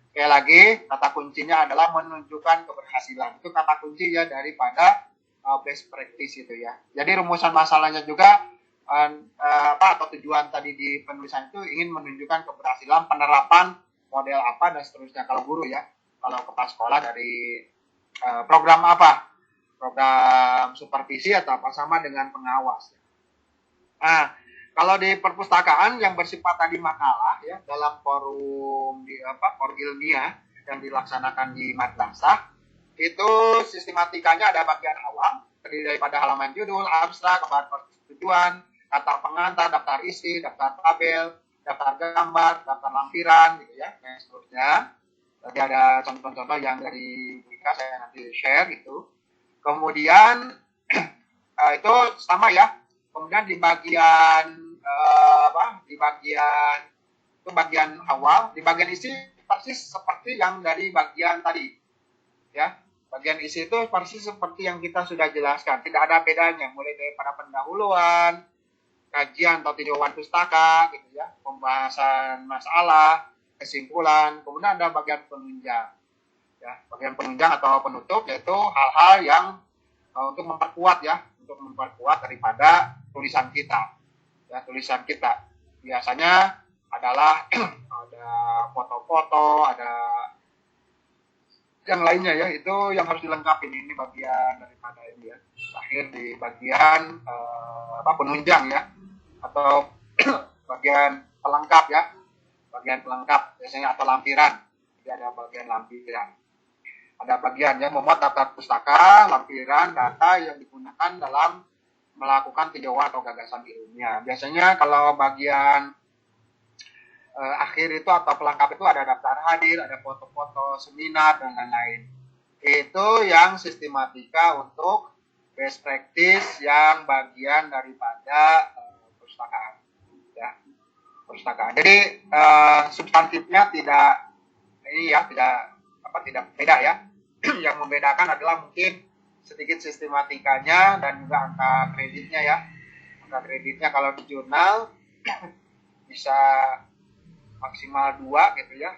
sekali lagi, kata kuncinya adalah menunjukkan keberhasilan. Itu kata kunci ya daripada best practice itu ya. Jadi rumusan masalahnya juga atau tujuan tadi di penulisan itu ingin menunjukkan keberhasilan penerapan model apa dan seterusnya. Kalau guru ya, kalau kepala sekolah dari program apa? Program supervisi atau apa sama dengan pengawas. Nah, kalau di perpustakaan yang bersifat tadi makalah ya dalam forum forum ilmiah yang dilaksanakan di madrasah itu sistematikanya ada bagian awal terdiri daripada halaman judul, abstrak, tujuan, kata pengantar, daftar isi, daftar tabel, daftar gambar, daftar lampiran gitu ya dan seterusnya. Tadi ada contoh-contoh yang dari Wika saya nanti share itu. Kemudian itu sama ya. Kemudian di bagian bagian awal, di bagian isi persis seperti yang dari bagian tadi. Ya. Bagian isi itu persis seperti yang kita sudah jelaskan. Tidak ada bedanya mulai daripada pendahuluan, kajian atau tinjauan pustaka gitu ya, pembahasan masalah, kesimpulan, kemudian ada bagian penunjang. Ya, bagian penunjang atau penutup yaitu hal-hal yang untuk memperkuat daripada tulisan kita. Ya, tulisan kita biasanya adalah ada foto-foto, ada yang lainnya ya, itu yang harus dilengkapi. Ini bagian daripada ini ya. Terakhir di bagian penunjang ya atau bagian pelengkap ya. Bagian pelengkap biasanya atau lampiran. Jadi ada bagian lampiran. Ada bagian yang memuat daftar pustaka, lampiran, data yang digunakan dalam melakukan tinjauan atau gagasan ilmiah. Biasanya kalau bagian akhir itu atau pelengkap itu ada daftar hadir, ada foto-foto seminar dan lain-lain. Itu yang sistematika untuk best practice yang bagian daripada perpustakaan. Ya, perpustakaan. Jadi substantifnya tidak beda ya. Yang membedakan adalah mungkin sedikit sistematikanya dan juga angka kreditnya ya. Angka kreditnya kalau di jurnal bisa maksimal 2 gitu ya.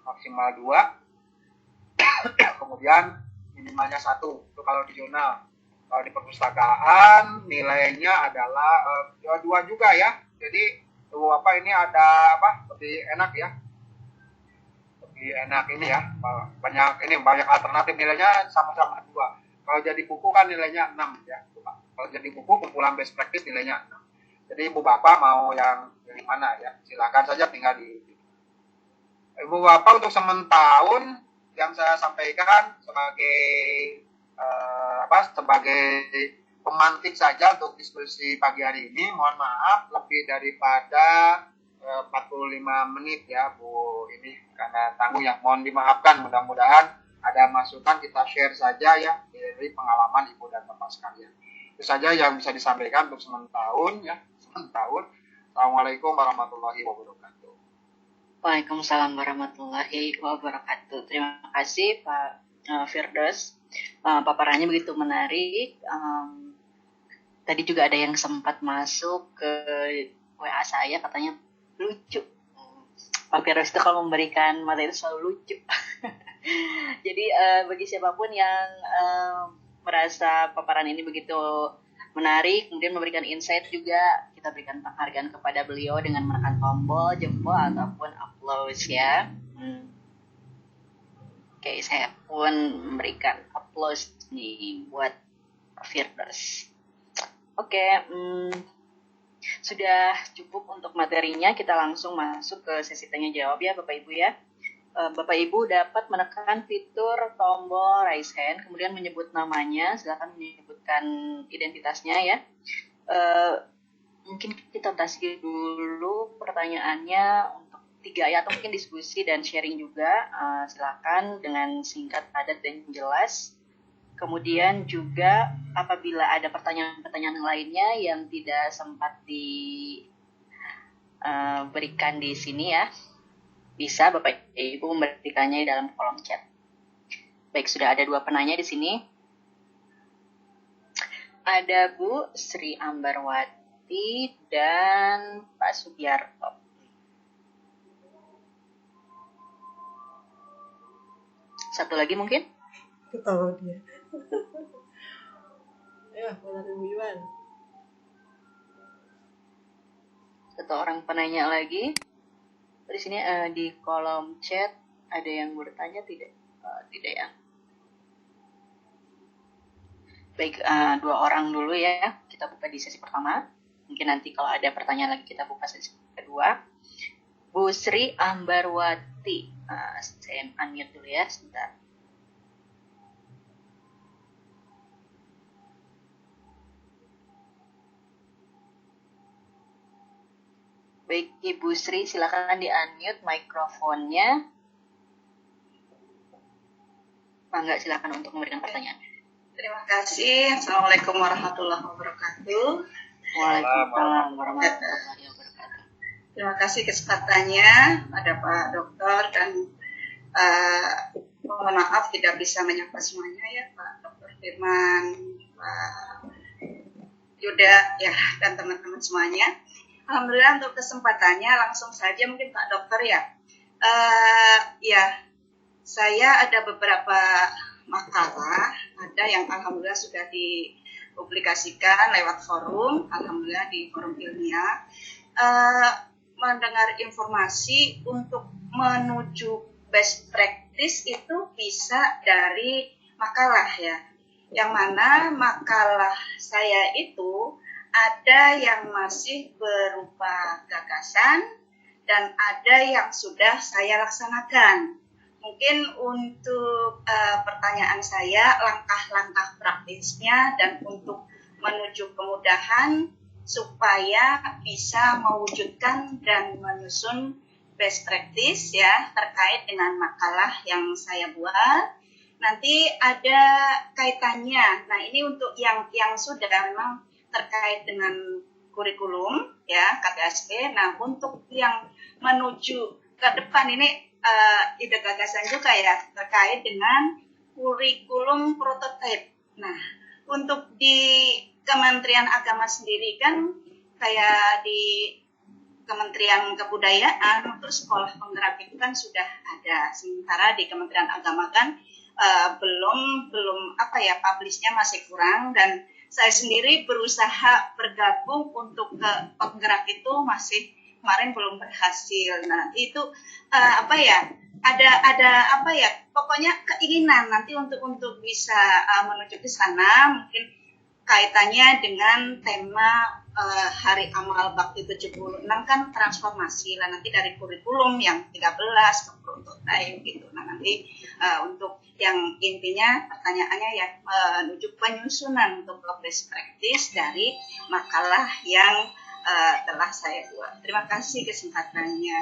Maksimal 2. Kemudian minimalnya 1 itu kalau di jurnal. Kalau di perpustakaan nilainya adalah 2 juga ya. Jadi ini ada lebih enak ya. Enak ini ya, banyak alternatif, nilainya sama-sama 2. Kalau jadi buku kan nilainya 6 ya. Kalau jadi buku kumpulan best practice nilainya 6. Jadi Ibu Bapak mau yang dari mana ya? Silakan saja tinggal di Ibu Bapak untuk sementahun yang saya sampaikan sebagai sebagai pemantik saja untuk diskusi pagi hari ini. Mohon maaf lebih daripada 45 menit ya Bu ini karena tanggung ya, mohon dimaafkan. Mudah-mudahan ada masukan kita share saja ya dari pengalaman Ibu dan Bapak sekalian. Itu saja yang bisa disampaikan untuk sementahun ya. Assalamualaikum warahmatullahi wabarakatuh. Waalaikumsalam warahmatullahi wabarakatuh. Terima kasih Pak Firdaus. Paparannya begitu menarik. Tadi juga ada yang sempat masuk ke WA saya katanya lucu. Pak Firdaus itu kalau memberikan materi itu selalu lucu. Jadi bagi siapapun yang merasa paparan ini begitu menarik, kemudian memberikan insight juga, kita berikan penghargaan kepada beliau dengan menekan tombol jempol ataupun applause ya. Oke, saya pun memberikan applause nih buat Pak Firdaus. Oke, sudah cukup untuk materinya, kita langsung masuk ke sesi tanya jawab ya Bapak Ibu ya. Bapak Ibu dapat menekan fitur tombol raise hand, kemudian menyebut namanya, silakan menyebutkan identitasnya ya. Mungkin kita tasi dulu pertanyaannya untuk 3 ya, atau mungkin diskusi dan sharing juga, silakan dengan singkat, padat dan jelas. Kemudian juga apabila ada pertanyaan-pertanyaan lainnya yang tidak sempat diberikan di sini ya, bisa Bapak Ibu memberikannya di dalam kolom chat. Baik, sudah ada 2 penanya di sini. ada Bu Sri Ambarwati dan Pak Sugiarto. Satu lagi mungkin? Ketawa dia. Ya, mana Bu Iwan? Satu orang penanya lagi. Di sini di kolom chat ada yang bertanya tidak? Tidak ya. Baik, dua orang dulu ya. Kita buka di sesi pertama. Mungkin nanti kalau ada pertanyaan lagi kita buka sesi kedua. Bu Sri Ambarwati. Saya unmute dulu ya sebentar. Baik, Ibu Sri, silakan di-unmute mikrofonnya. Mangga, silakan untuk memberikan pertanyaan. Terima kasih. Assalamualaikum warahmatullahi wabarakatuh. Waalaikumsalam warahmatullahi wabarakatuh. Terima kasih kesempatannya pada Pak Dokter dan mohon maaf tidak bisa menyapa semuanya ya Pak Dokter Firman, Pak Yuda ya dan teman-teman semuanya. Alhamdulillah untuk kesempatannya, langsung saja mungkin Pak Dokter ya. Ya, saya ada beberapa makalah, ada yang alhamdulillah sudah dipublikasikan lewat forum, alhamdulillah di forum ilmiah. Mendengar informasi untuk menuju best practice itu bisa dari makalah ya. Yang mana makalah saya itu ada yang masih berupa gagasan dan ada yang sudah saya laksanakan. Mungkin untuk pertanyaan saya, langkah-langkah praktisnya dan untuk menuju kemudahan supaya bisa mewujudkan dan menyusun best practice ya terkait dengan makalah yang saya buat. Nanti ada kaitannya. Nah, ini untuk yang sudah memang terkait dengan kurikulum ya KTSP. Nah, untuk yang menuju ke depan ini ide gagasan juga ya terkait dengan kurikulum prototipe. Nah, untuk di Kementerian Agama sendiri kan kayak di Kementerian Kebudayaan untuk sekolah penggerak itu kan sudah ada. Sementara di Kementerian Agama kan belum publishnya masih kurang dan saya sendiri berusaha bergabung untuk ke penggerak itu masih kemarin belum berhasil. Nah, itu pokoknya keinginan nanti untuk bisa menuju ke sana mungkin kaitannya dengan tema Hari Amal Bakti 76 kan transformasi lah nanti dari kurikulum yang 13 ke prototipe gitu. Nah, nanti untuk yang intinya pertanyaannya ya menuju penyusunan untuk best practice dari makalah yang telah saya buat. Terima kasih kesempatannya.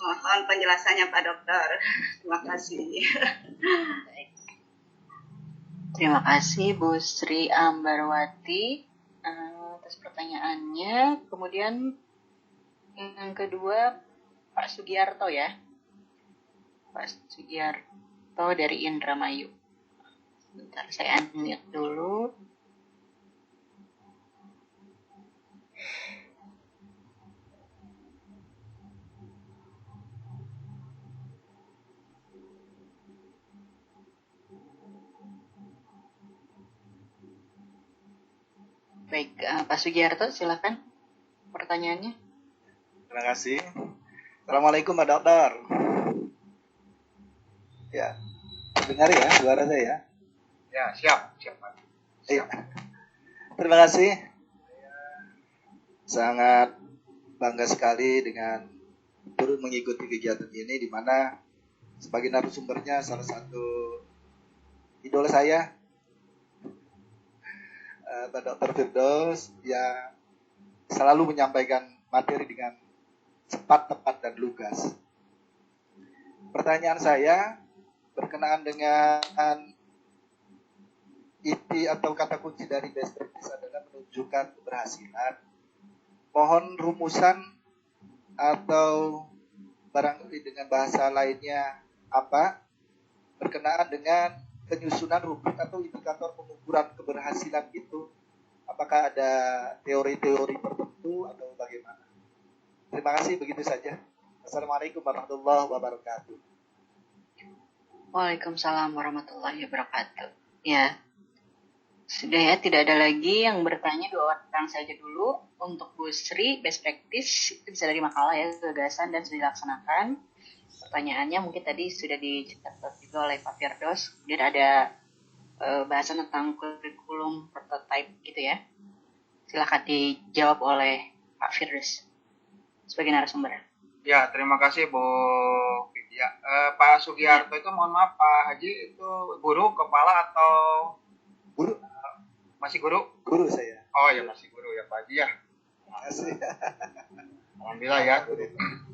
Mohon penjelasannya Pak Dokter. Terima kasih. Terima kasih Bu Sri Ambarwati atas pertanyaannya. Kemudian yang kedua Pak Sugiarto ya. Pak Sugiarto dari Indramayu. Bentar saya unmute dulu. Baik, Pak Sugiarto silakan pertanyaannya. Terima kasih. Assalamualaikum Pak Dokter. Ya, dengar ya suara saya ya. Ya, siap Pak. Iya. Terima kasih. Sangat bangga sekali dengan turut mengikuti kegiatan ini di mana sebagai narasumbernya salah satu idola saya, Pak Dr. Firdaus, yang selalu menyampaikan materi dengan cepat, tepat, dan lugas. Pertanyaan saya berkenaan dengan inti atau kata kunci dari best practice adalah menunjukkan keberhasilan. Mohon rumusan atau barangkali dengan bahasa lainnya apa berkenaan dengan penyusunan rubrik atau indikator pengukuran keberhasilan itu? Apakah ada teori-teori tertentu atau bagaimana? Terima kasih, begitu saja. Assalamualaikum warahmatullahi wabarakatuh. Waalaikumsalam warahmatullahi wabarakatuh. Ya, sudah ya, tidak ada lagi yang bertanya, 2 orang saja dulu. Untuk Bu Sri, best practice itu bisa dari makalah ya, gagasan dan sudah dilaksanakan. Pertanyaannya mungkin tadi sudah dicatat juga oleh Pak Firdaus. Kemudian ada bahasan tentang kurikulum prototype gitu ya. Silakan dijawab oleh Pak Firdaus sebagai narasumber. Ya, terima kasih Bu Vidya. Pak Sugiarto itu mohon maaf Pak Haji itu guru, kepala atau Guru? Masih guru? Guru saya. Oh ya masih guru ya Pak Haji ya. Terima kasih. Alhamdulillah ya.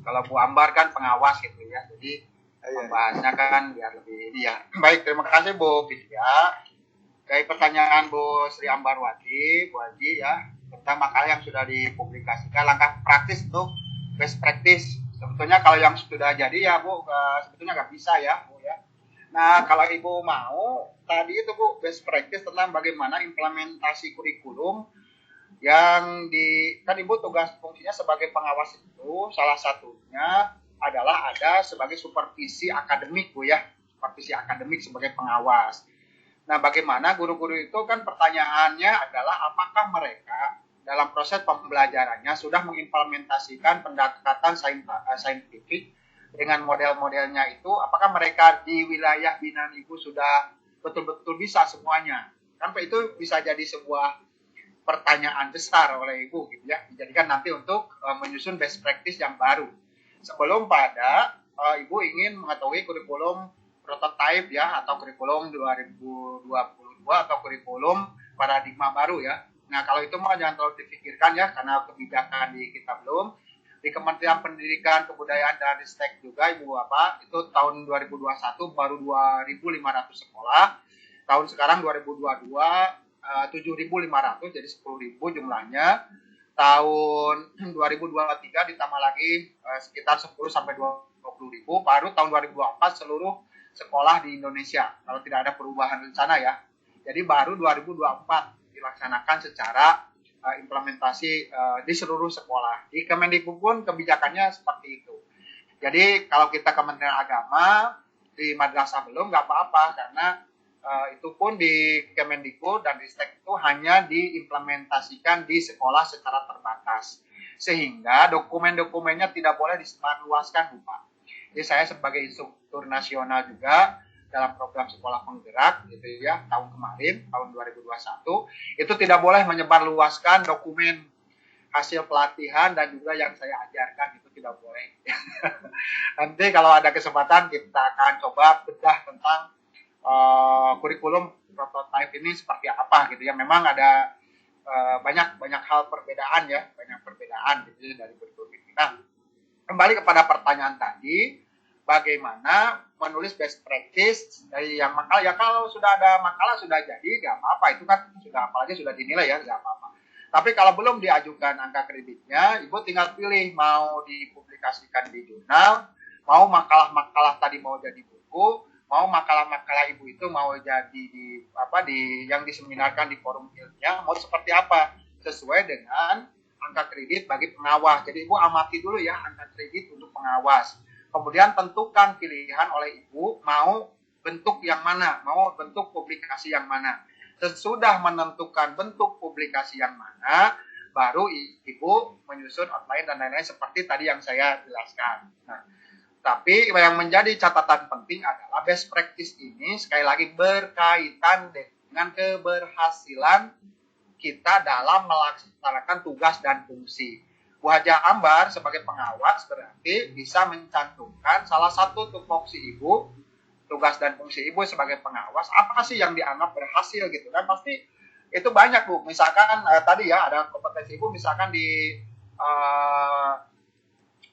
Kalau Bu Ambar kan pengawas gitu ya. Jadi membahasnya kan biar lebih ini ya. Baik, terima kasih Bu Vidya. Dari pertanyaan Bu Sri Ambarwati, Bu Haji ya, tentang makalah yang sudah dipublikasikan, langkah praktis untuk best practice. Sebetulnya kalau yang sudah jadi ya Bu, sebetulnya nggak bisa ya Bu ya. Nah kalau Ibu mau, tadi itu Bu, best practice tentang bagaimana implementasi kurikulum yang kan Ibu tugas fungsinya sebagai pengawas itu, salah satunya adalah ada sebagai supervisi akademik Bu ya, supervisi akademik sebagai pengawas. Nah bagaimana guru-guru itu kan pertanyaannya adalah apakah mereka dalam proses pembelajarannya sudah mengimplementasikan pendekatan saintifik dengan model-modelnya itu, apakah mereka di wilayah binaan Ibu sudah betul-betul bisa semuanya? Kan itu bisa jadi sebuah pertanyaan besar oleh Ibu gitu ya, dijadikan nanti untuk menyusun best practice yang baru. Sebelum pada Ibu ingin mengetahui kurikulum prototype ya, atau kurikulum 2022 atau kurikulum paradigma baru ya. Nah kalau itu mah jangan terlalu dipikirkan ya, karena kebijakan di kita belum. Di Kementerian Pendidikan, Kebudayaan dan Ristek juga Ibu Bapak, itu tahun 2021 baru 2.500 sekolah. Tahun sekarang 2022 7.500, jadi 10.000 jumlahnya. Tahun 2023 ditambah lagi sekitar 10 sampai 20.000, baru tahun 2024 seluruh sekolah di Indonesia kalau tidak ada perubahan rencana ya. Jadi baru 2024 dilaksanakan secara implementasi di seluruh sekolah. Di Kemendikbud pun kebijakannya seperti itu. Jadi kalau kita Kementerian Agama di madrasah belum nggak apa-apa, karena itu pun di Kemendikbud dan Ristek itu hanya diimplementasikan di sekolah secara terbatas, sehingga dokumen-dokumennya tidak boleh disebarluaskan Bu Pak. Jadi saya sebagai instruktur nasional juga dalam program sekolah penggerak gitu ya, tahun kemarin tahun 2021 itu tidak boleh menyebarluaskan dokumen hasil pelatihan dan juga yang saya ajarkan, itu tidak boleh. Nanti kalau ada kesempatan kita akan coba bedah tentang kurikulum prototype ini seperti apa gitu ya. Memang ada banyak hal perbedaan ya, banyak perbedaan gitu ya dari kurikulum ini. Nah, kembali kepada pertanyaan tadi, bagaimana menulis best practice dari yang makalah ya. Kalau sudah ada makalah sudah jadi nggak apa-apa, itu kan sudah, apalagi sudah dinilai ya, nggak apa-apa. Tapi kalau belum diajukan angka kreditnya, Ibu tinggal pilih mau dipublikasikan di jurnal, mau makalah-makalah tadi mau jadi buku, mau makalah-makalah Ibu itu mau jadi di yang diseminarkan di forum ilmiah, mau seperti apa, sesuai dengan angka kredit bagi pengawas. Jadi Ibu amati dulu ya angka kredit untuk pengawas. Kemudian tentukan pilihan oleh Ibu mau bentuk yang mana, mau bentuk publikasi yang mana. Sesudah menentukan bentuk publikasi yang mana, baru Ibu menyusun outline dan lain-lain seperti tadi yang saya jelaskan. Nah, tapi yang menjadi catatan penting adalah best practice ini sekali lagi berkaitan dengan keberhasilan kita dalam melaksanakan tugas dan fungsi. Bu Hajah Ambar sebagai pengawas berarti bisa mencantumkan salah satu tupoksi Ibu, tugas dan fungsi Ibu sebagai pengawas, apa sih yang dianggap berhasil gitu kan. Pasti itu banyak Bu, misalkan tadi ya ada kompetensi Ibu misalkan di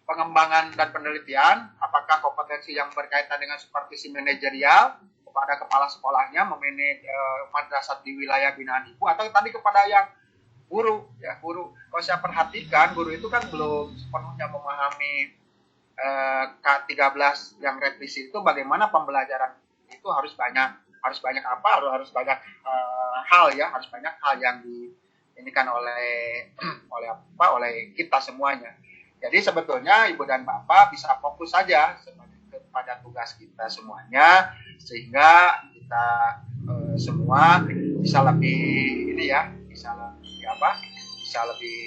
pengembangan dan penelitian, apakah kompetensi yang berkaitan dengan supervisi manajerial kepada kepala sekolahnya memanage madrasah di wilayah binaan Ibu, atau tadi kepada yang guru ya, guru. Kalau saya perhatikan guru itu kan belum sepenuhnya memahami K13 yang revisi itu, bagaimana pembelajaran itu harus banyak harus banyak apa, harus banyak hal ya, harus banyak hal yang diinikan oleh kita semuanya. Jadi sebetulnya Ibu dan Bapak bisa fokus saja kepada tugas kita semuanya, sehingga kita semua bisa lebih bisa lebih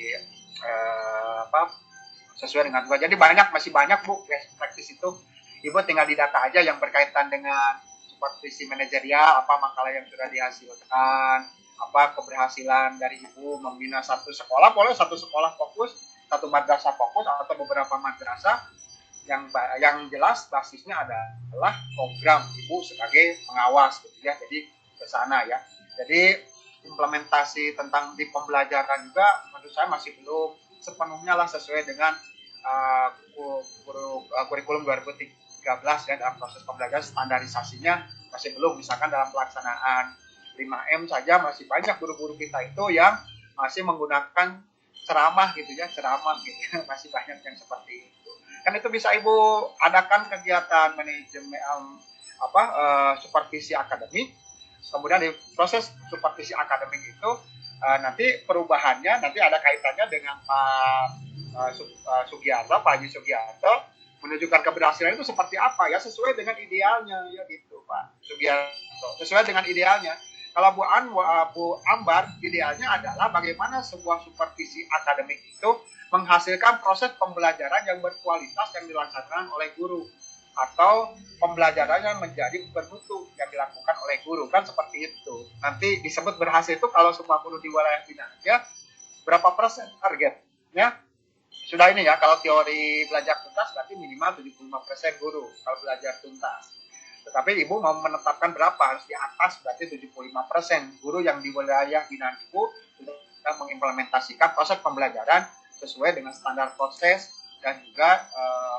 sesuai dengan tugas. Jadi masih banyak Bu best practice itu. Ibu tinggal didata aja yang berkaitan dengan supervisi manajerial, apa makalah yang sudah dihasilkan, apa keberhasilan dari Ibu membina satu sekolah, boleh satu sekolah fokus, satu madrasah fokus, atau beberapa madrasah. Yang jelas basisnya adalah program Ibu sebagai pengawas gitu ya. Jadi ke sana ya. Jadi implementasi tentang di pembelajaran juga menurut saya masih belum sepenuhnya lah sesuai dengan kurikulum 2013 ya, dalam proses pembelajaran standarisasinya masih belum. Misalkan dalam pelaksanaan 5M saja masih banyak guru-guru kita itu yang masih menggunakan ceramah gitu, masih banyak yang seperti itu. Kan itu bisa Ibu adakan kegiatan manajemen supervisi akademik. Kemudian di proses supervisi akademik itu nanti perubahannya nanti ada kaitannya dengan Pak Haji Sugiarto menunjukkan keberhasilan itu seperti apa ya, sesuai dengan idealnya ya gitu Pak Sugiarto, sesuai dengan idealnya. Kalau Bu Ambar, idealnya adalah bagaimana sebuah supervisi akademik itu menghasilkan proses pembelajaran yang berkualitas yang dilaksanakan oleh guru, atau pembelajaran yang menjadi bermutu yang dilakukan oleh guru, kan seperti itu. Nanti disebut berhasil itu kalau semua guru di wilayah binanya berapa persen targetnya. Sudah ini ya, kalau teori belajar tuntas berarti minimal 75% guru kalau belajar tuntas. Tetapi Ibu mau menetapkan berapa, harus di atas berarti 75% guru yang di wilayah binaan Ibu sudah mengimplementasikan proses pembelajaran sesuai dengan standar proses dan juga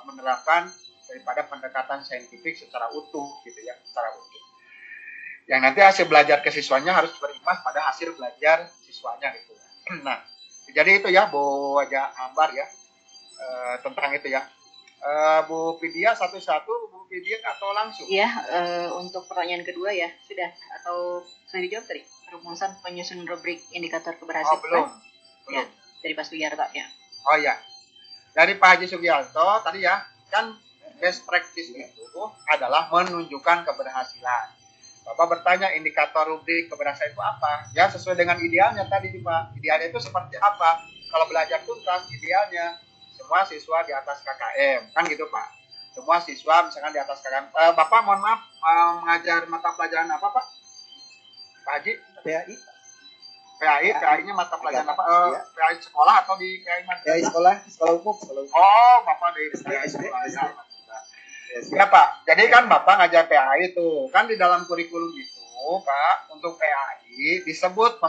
menerapkan daripada pendekatan saintifik secara utuh gitu ya, secara utuh. Yang nanti hasil belajar ke siswanya harus berimbas pada hasil belajar siswanya gitu. Nah, jadi itu ya Bu Ambar ya, tentang itu ya. Bu Vidya satu-satu, Bu Vidya atau langsung? Iya, untuk pertanyaan kedua ya, sudah atau sudah dijawab tadi? Rumusan penyusun rubrik indikator keberhasilan. Belum. Ya, dari Pak Sugiarto ya. Oh iya, dari Pak Haji Sugiarto tadi ya, kan best practice itu adalah menunjukkan keberhasilan. Bapak bertanya indikator rubrik keberhasilan itu apa? Ya sesuai dengan idealnya tadi Pak. Idealnya itu seperti apa? Kalau belajar tuntas idealnya semua siswa di atas KKM, kan gitu Pak. Semua siswa misalkan di atas KKM. Bapak mohon maaf, mengajar mata pelajaran apa Pak? Pak Haji? PAI-nya mata pelajaran apa? PAI sekolah atau di PAI madrasah? PAI sekolah umum. Oh, Bapak dari PAI sekolah. Ya Pak, jadi kan Bapak ngajar PAI itu, kan di dalam kurikulum itu Pak, untuk PAI disebut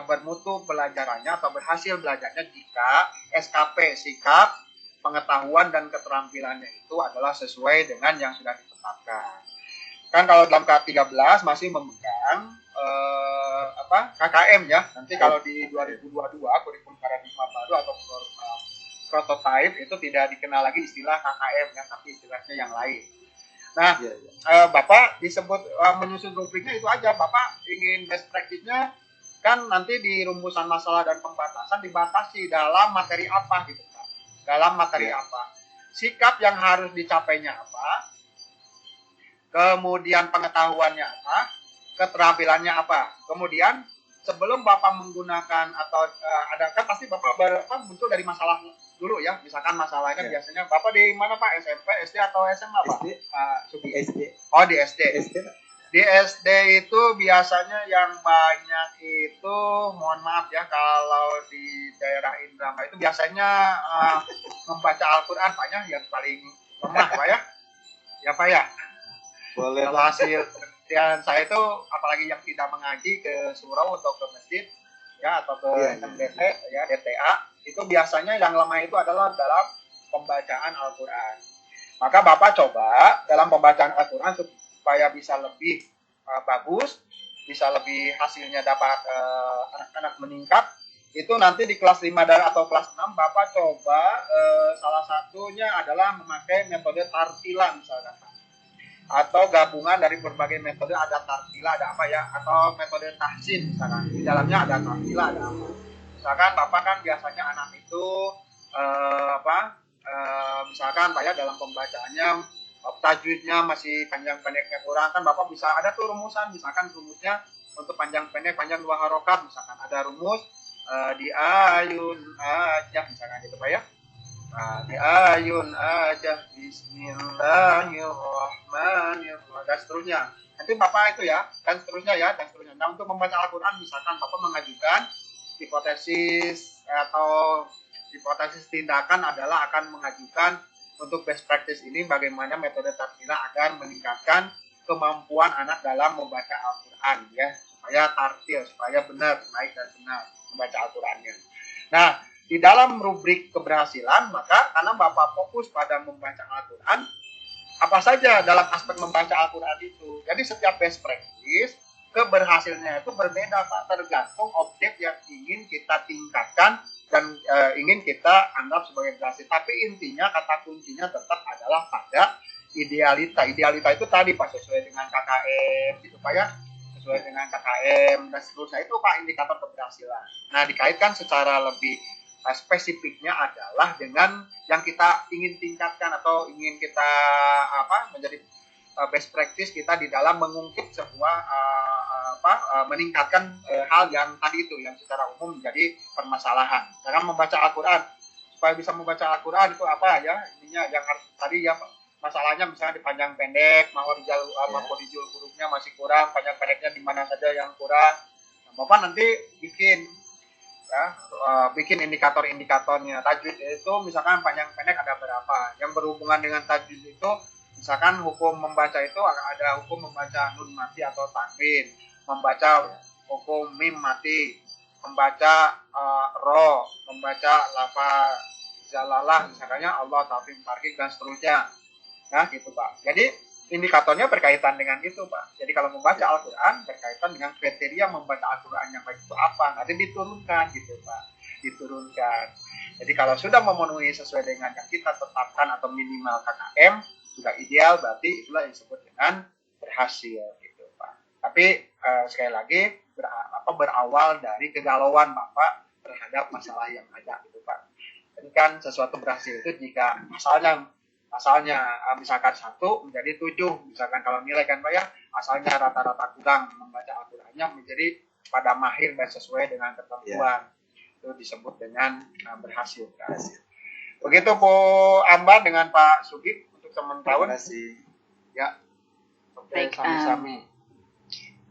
bermutu pelajarannya atau berhasil belajarnya jika SKP, sikap, pengetahuan dan keterampilannya itu adalah sesuai dengan yang sudah ditetapkan. Kan kalau dalam K13 masih memegang KKM ya. Nanti kalau di 2022 kurikulum paradigma baru atau prototype itu tidak dikenal lagi istilah KKM ya, tapi istilahnya yang lain. Nah, Bapak disebut menyusun rubriknya itu aja. Bapak ingin best practice-nya kan nanti di rumusan masalah dan pembatasan dibatasi dalam materi apa gitu kan. Dalam materi apa. Sikap yang harus dicapainya apa. Kemudian pengetahuannya apa. Keterampilannya apa. Kemudian sebelum Bapak menggunakan atau ada kan pasti Bapak muncul dari masalah dulu ya. Misalkan masalahnya kan biasanya Bapak di mana Pak? SMP, SD atau SMA Pak? Di SD. Oh di SD. Di SD itu biasanya yang banyak itu, mohon maaf ya kalau di daerah Indramayu itu biasanya membaca Al-Quran Pak ya, yang paling lemah Pak ya. Ya Pak ya. Boleh. Kalau hasil dan saya itu apalagi yang tidak mengaji ke surau atau ke masjid ya atau ke MDT ya DTA itu biasanya yang lemah itu adalah dalam pembacaan Al-Quran. Maka Bapak coba dalam pembacaan Al-Quran supaya bisa lebih bagus, bisa lebih hasilnya dapat anak-anak meningkat. Itu nanti di kelas 5 atau kelas 6 Bapak coba salah satunya adalah memakai metode tartilan misalkan. atau gabungan dari berbagai metode, ada tartila, ada apa ya, atau metode tahsin misalkan. Di dalamnya ada tartila, ada apa. Misalkan Bapak kan biasanya anak itu misalkan Pak ya, dalam pembacaannya tajwidnya masih panjang pendeknya kurang, kan Bapak bisa ada tuh rumusan, misalkan rumusnya untuk panjang pendek, panjang 2 harokat, misalkan ada rumus di ayun aja misalkan gitu Pak ya. Di ayun aja bismillahirrahmanirrahim dan seterusnya. Nanti Bapak itu ya, dan seterusnya ya, dan seterusnya. Nah, untuk membaca Al-Quran misalkan Bapak mengajukan hipotesis atau hipotesis tindakan adalah akan mengajukan untuk best practice ini bagaimana metode tartila agar meningkatkan kemampuan anak dalam membaca Al-Quran ya, supaya tartil, supaya benar, baik dan benar membaca Al-Qurannya. Nah, di dalam rubrik keberhasilan, maka karena Bapak fokus pada membaca Al-Quran, apa saja dalam aspek membaca Al-Quran itu. Jadi setiap best practice, keberhasilannya itu berbeda Pak, tergantung objek yang ingin kita tingkatkan dan ingin kita anggap sebagai berhasil. Tapi intinya, kata kuncinya tetap adalah pada idealita. Idealita itu tadi Pak, sesuai dengan KKM gitu Pak ya, sesuai dengan KKM dan seterusnya, itu Pak indikator keberhasilan. Nah, dikaitkan secara lebih spesifiknya adalah dengan yang kita ingin tingkatkan atau ingin kita menjadi best practice kita di dalam mengungkit sebuah meningkatkan hal yang tadi itu yang secara umum menjadi permasalahan dalam membaca Al-Quran. Supaya bisa membaca Al-Quran itu apa ya, ininya yang tadi ya masalahnya misalnya di panjang pendek, mahorijul hurufnya masih kurang, panjang pendeknya di mana saja yang kurang. Nah, Bapak nanti bikin indikator-indikatornya. Tajwid itu misalkan panjang pendek ada berapa, yang berhubungan dengan tajwid itu misalkan hukum membaca itu ada hukum membaca nun mati atau tanwin, membaca hukum mim mati, membaca ro, membaca lafaz jalalah misalnya Allah tafim tarkik dan seterusnya. Nah gitu Pak, jadi indikatornya berkaitan dengan itu Pak. Jadi kalau membaca Al-Quran berkaitan dengan kriteria membaca Al-Quran yang baik itu apa, nanti diturunkan gitu Pak, diturunkan. Jadi kalau sudah memenuhi sesuai dengan yang kita tetapkan atau minimal KKM sudah ideal, berarti itulah yang disebut dengan berhasil gitu Pak. Tapi sekali lagi berawal dari kegalauan Bapak terhadap masalah yang ada gitu Pak. Jadi kan sesuatu berhasil itu jika asalnya misalkan 1 menjadi 7, misalkan kalau nilai kan Pak ya, asalnya rata-rata kurang membaca Al-Qurannya menjadi pada mahir dan sesuai dengan ketentuan, itu disebut dengan berhasil kan? Begitu Bu Ambar dengan Pak Sugi untuk teman tahun. Terima kasih. Ya, Baik, sami-sami.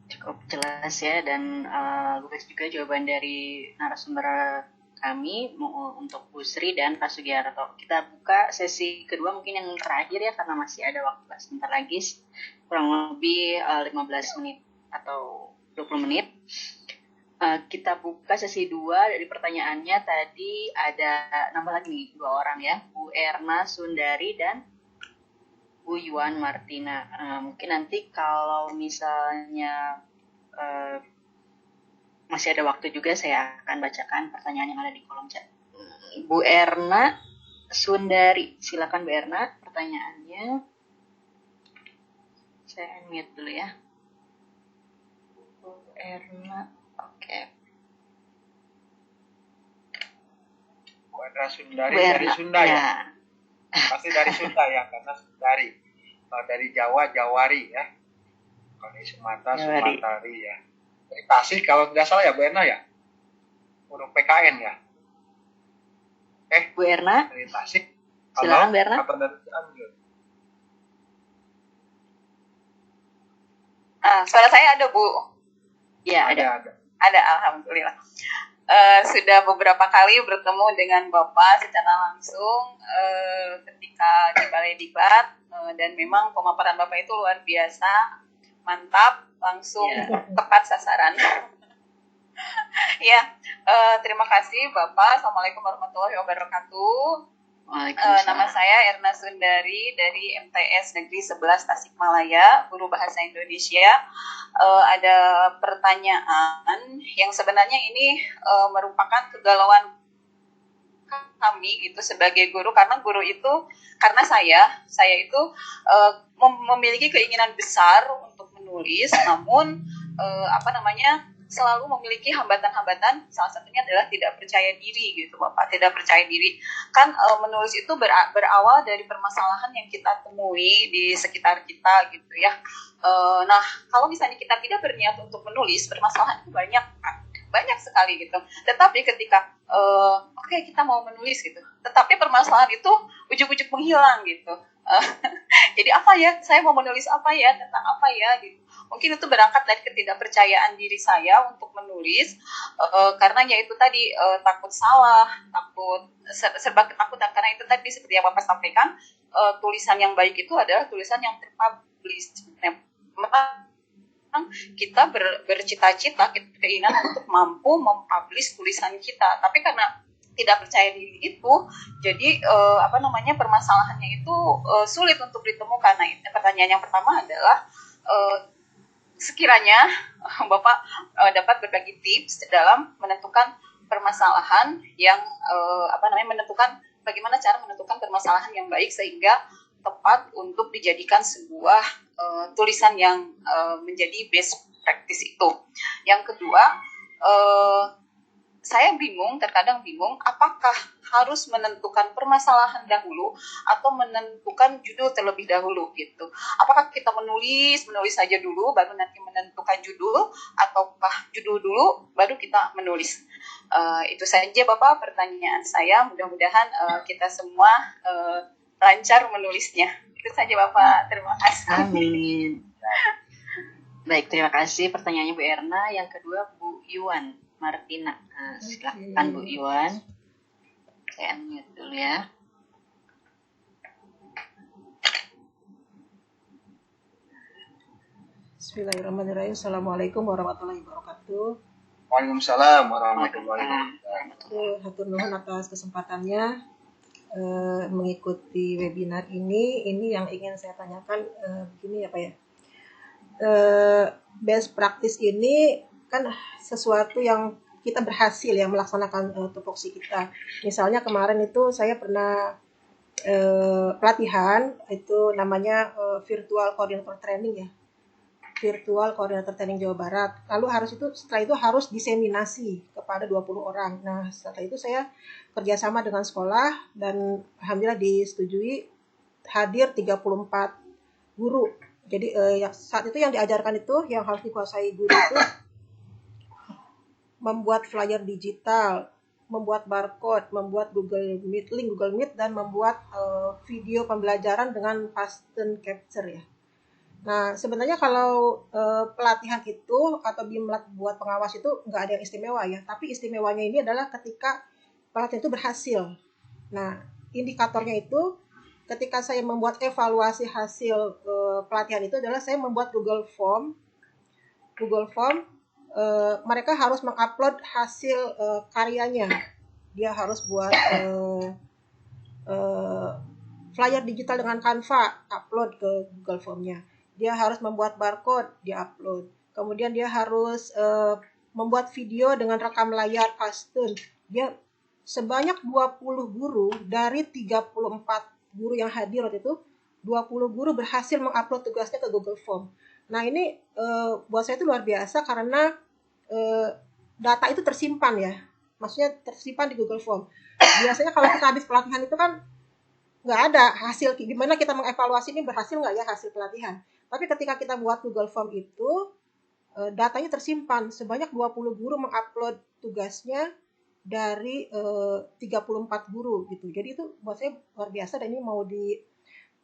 Cukup jelas ya, dan lugas juga jawaban dari narasumber kami untuk Bu Sri dan Pak Sugiarto. Kita buka sesi kedua mungkin yang terakhir ya, karena masih ada waktu sebentar lagi, kurang lebih 15 menit atau 20 menit. Kita buka sesi 2. Dari pertanyaannya tadi ada nambah lagi nih 2 orang ya, Bu Erna Sundari dan Bu Yuan Martina. Mungkin nanti kalau misalnya masih ada waktu juga, saya akan bacakan pertanyaan yang ada di kolom chat. Bu Erna Sundari, silakan Bu Erna, pertanyaannya. Saya mute dulu ya. Bu Erna, oke. Bu Erna Sundari dari Sunda ya. Pasti dari Sunda ya, karena Sundari. Kalau dari Jawa, Jawari ya. Kalau dari Sumatera, Sumatari ya. Dari Tasik kalau tidak salah ya Bu Erna ya, huruf PKN ya. Bu Erna dari Tasik, silakan Bu Erna. Atau dari Cianjur. Suara saya ada Bu? Ya ada. Alhamdulillah. Sudah beberapa kali bertemu dengan Bapak secara langsung ketika di Balai Diklat, dan memang pemaparan Bapak itu luar biasa, mantap, langsung tepat sasaran. Ya, terima kasih Bapak. Assalamualaikum warahmatullahi wabarakatuh. Nama saya Erna Sundari dari MTS Negeri 11 Tasikmalaya, guru bahasa Indonesia. Ada pertanyaan yang sebenarnya ini merupakan kegalauan memahami gitu sebagai guru, karena guru itu, karena saya itu memiliki keinginan besar untuk menulis, namun selalu memiliki hambatan-hambatan. Salah satunya adalah tidak percaya diri gitu Bapak, tidak percaya diri. Kan menulis itu berawal dari permasalahan yang kita temui di sekitar kita gitu ya. Nah, kalau misalnya kita tidak berniat untuk menulis, permasalahan itu banyak sekali gitu. Tetapi ketika kita mau menulis gitu, tetapi permasalahan itu ujuk-ujuk menghilang gitu. Jadi apa ya, saya mau menulis apa ya, tentang apa ya gitu. Mungkin itu berangkat dari ketidakpercayaan diri saya untuk menulis, karena ya itu tadi, takut salah, serba ketakutan, karena itu tadi seperti yang Bapak sampaikan, tulisan yang baik itu adalah tulisan yang terpublish. Memang kita bercita-cita, keinginan untuk mampu mempublish tulisan kita, tapi karena tidak percaya diri itu, jadi permasalahannya itu sulit untuk ditemukan. Nah, pertanyaan yang pertama adalah, sekiranya Bapak dapat berbagi tips dalam menentukan permasalahan yang menentukan bagaimana cara menentukan permasalahan yang baik sehingga tepat untuk dijadikan sebuah tulisan yang menjadi best practice itu. Yang kedua, saya terkadang bingung apakah harus menentukan permasalahan dahulu atau menentukan judul terlebih dahulu gitu. Apakah kita menulis saja dulu baru nanti menentukan judul, ataukah judul dulu baru kita menulis. Itu saja Bapak pertanyaan saya, mudah-mudahan kita semua lancar menulisnya. Itu saja Bapak, terima kasih. Amin. Baik, terima kasih pertanyaannya Bu Erna. Yang kedua Bu Yuan Martina. Silakan Bu Yuan. Saya unmute dulu ya. Bismillahirrahmanirrahim. Assalamualaikum warahmatullahi wabarakatuh. Waalaikumsalam warahmatullahi wabarakatuh. Hatur nuhun atas kesempatannya mengikuti webinar ini. Ini yang ingin saya tanyakan begini ya Pak ya. Best practice ini kan sesuatu yang kita berhasil ya melaksanakan tupoksi kita. Misalnya kemarin itu saya pernah pelatihan itu namanya virtual coordinator training ya. Virtual coordinator training Jawa Barat. Lalu setelah itu harus diseminasi kepada 20 orang. Nah, setelah itu saya kerjasama dengan sekolah dan alhamdulillah disetujui hadir 34 guru. Jadi saat itu yang diajarkan itu yang harus dikuasai guru itu membuat flyer digital, membuat barcode, membuat link Google Meet, dan membuat video pembelajaran dengan pattern capture ya. Nah, sebenarnya kalau pelatihan itu atau BIMLAT buat pengawas itu nggak ada yang istimewa ya. Tapi istimewanya ini adalah ketika pelatihan itu berhasil. Nah, indikatornya itu ketika saya membuat evaluasi hasil pelatihan itu adalah saya membuat Google Form. Mereka harus mengupload hasil karyanya. Dia harus buat flyer digital dengan Canva, upload ke Google Form-nya. Dia harus membuat barcode, di-upload. Kemudian dia harus membuat video dengan rekam layar Pastun. Dia sebanyak 20 guru dari 34 guru yang hadir waktu itu, 20 guru berhasil mengupload tugasnya ke Google Form. Nah ini buat saya itu luar biasa karena data itu tersimpan ya. Maksudnya tersimpan di Google Form. Biasanya kalau kita habis pelatihan itu kan nggak ada hasil, gimana kita mengevaluasi ini berhasil nggak ya hasil pelatihan. Tapi ketika kita buat Google Form itu, datanya tersimpan. Sebanyak 20 guru mengupload tugasnya dari 34 guru gitu. Jadi itu buat saya luar biasa dan ini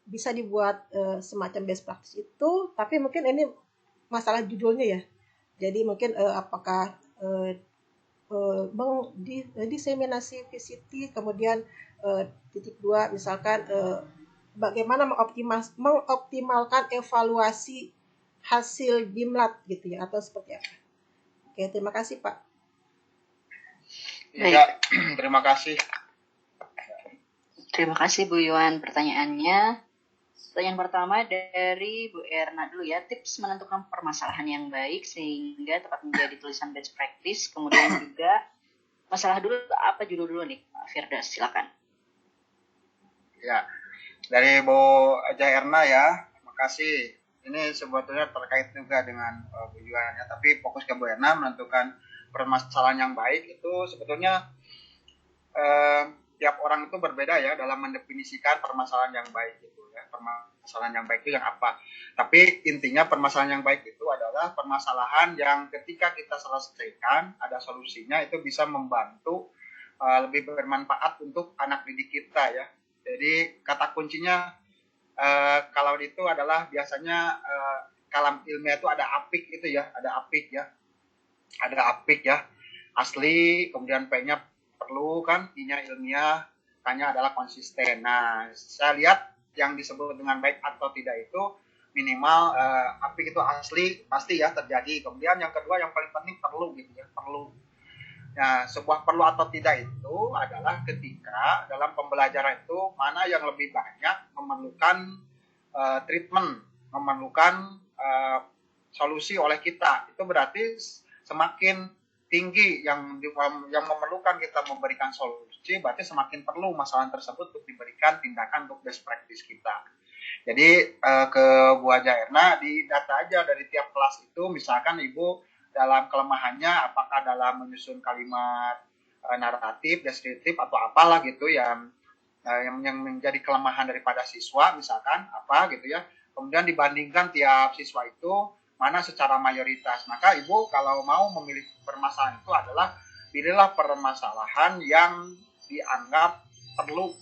bisa dibuat semacam best practice itu. Tapi mungkin ini masalah judulnya ya. Jadi mungkin apakah diseminasi VCT, kemudian titik 2 misalkan bagaimana mengoptimalkan evaluasi hasil BIMLAT gitu ya, atau seperti apa. Oke, terima kasih Pak. Ya, terima kasih. Terima kasih Bu Yuan pertanyaannya. Pertanyaan pertama dari Bu Erna dulu ya, tips menentukan permasalahan yang baik sehingga tepat menjadi tulisan best practice, kemudian juga masalah dulu, apa judul dulu nih, Pak Firdaus, silakan. Ya, dari Bu Jairna ya, terima kasih. Ini sebetulnya terkait juga dengan Bu Yuan ya, tapi fokus ke Bu Erna menentukan permasalahan yang baik itu sebetulnya tiap orang itu berbeda ya dalam mendefinisikan permasalahan yang baik itu ya. Permasalahan yang baik itu yang apa? Tapi intinya permasalahan yang baik itu adalah permasalahan yang ketika kita selesaikan ada solusinya, itu bisa membantu lebih bermanfaat untuk anak didik kita ya. Jadi kata kuncinya kalau itu adalah biasanya kalam ilmiah itu ada apik itu ya, ada apik ya, asli, kemudian P-nya perlu kan, I-nya ilmiah, K-nya adalah konsisten. Nah, saya lihat yang disebut dengan baik atau tidak itu minimal apik itu asli pasti ya terjadi. Kemudian yang kedua yang paling penting perlu gitu ya, perlu. Nah, sebuah perlu atau tidak itu adalah ketika dalam pembelajaran itu mana yang lebih banyak memerlukan treatment, memerlukan solusi oleh kita. Itu berarti semakin tinggi yang memerlukan kita memberikan solusi, berarti semakin perlu masalah tersebut untuk diberikan tindakan untuk best practice kita. Jadi ke Bu Jairna, di data aja dari tiap kelas itu, misalkan Ibu dalam kelemahannya apakah dalam menyusun kalimat naratif, deskriptif atau apalah gitu yang menjadi kelemahan daripada siswa misalkan apa gitu ya. Kemudian dibandingkan tiap siswa itu mana secara mayoritas. Maka Ibu kalau mau memilih permasalahan itu adalah pilihlah permasalahan yang dianggap perlu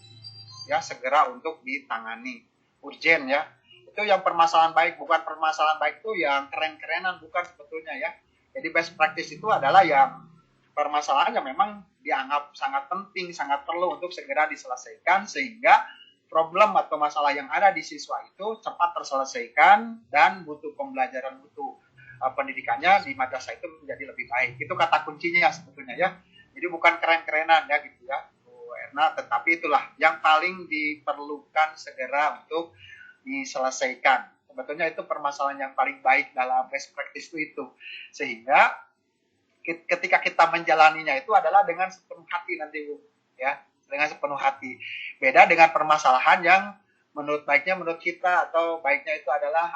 ya segera untuk ditangani, urgen ya. Itu yang permasalahan baik, bukan permasalahan baik itu yang keren-kerenan, bukan sebetulnya ya. Jadi best practice itu adalah yang permasalahan yang memang dianggap sangat penting, sangat perlu untuk segera diselesaikan sehingga problem atau masalah yang ada di siswa itu cepat terselesaikan dan butuh pembelajaran, butuh pendidikannya di madrasah itu menjadi lebih baik. Itu kata kuncinya ya sebetulnya ya. Jadi bukan keren-kerenan ya gitu ya Bu Erna, tetapi itulah yang paling diperlukan segera untuk diselesaikan. Sebetulnya itu permasalahan yang paling baik dalam best practice itu. Sehingga ketika kita menjalaninya itu adalah dengan sepenuh hati nanti Bu ya, dengan sepenuh hati. Beda dengan permasalahan yang menurut baiknya menurut kita atau baiknya itu adalah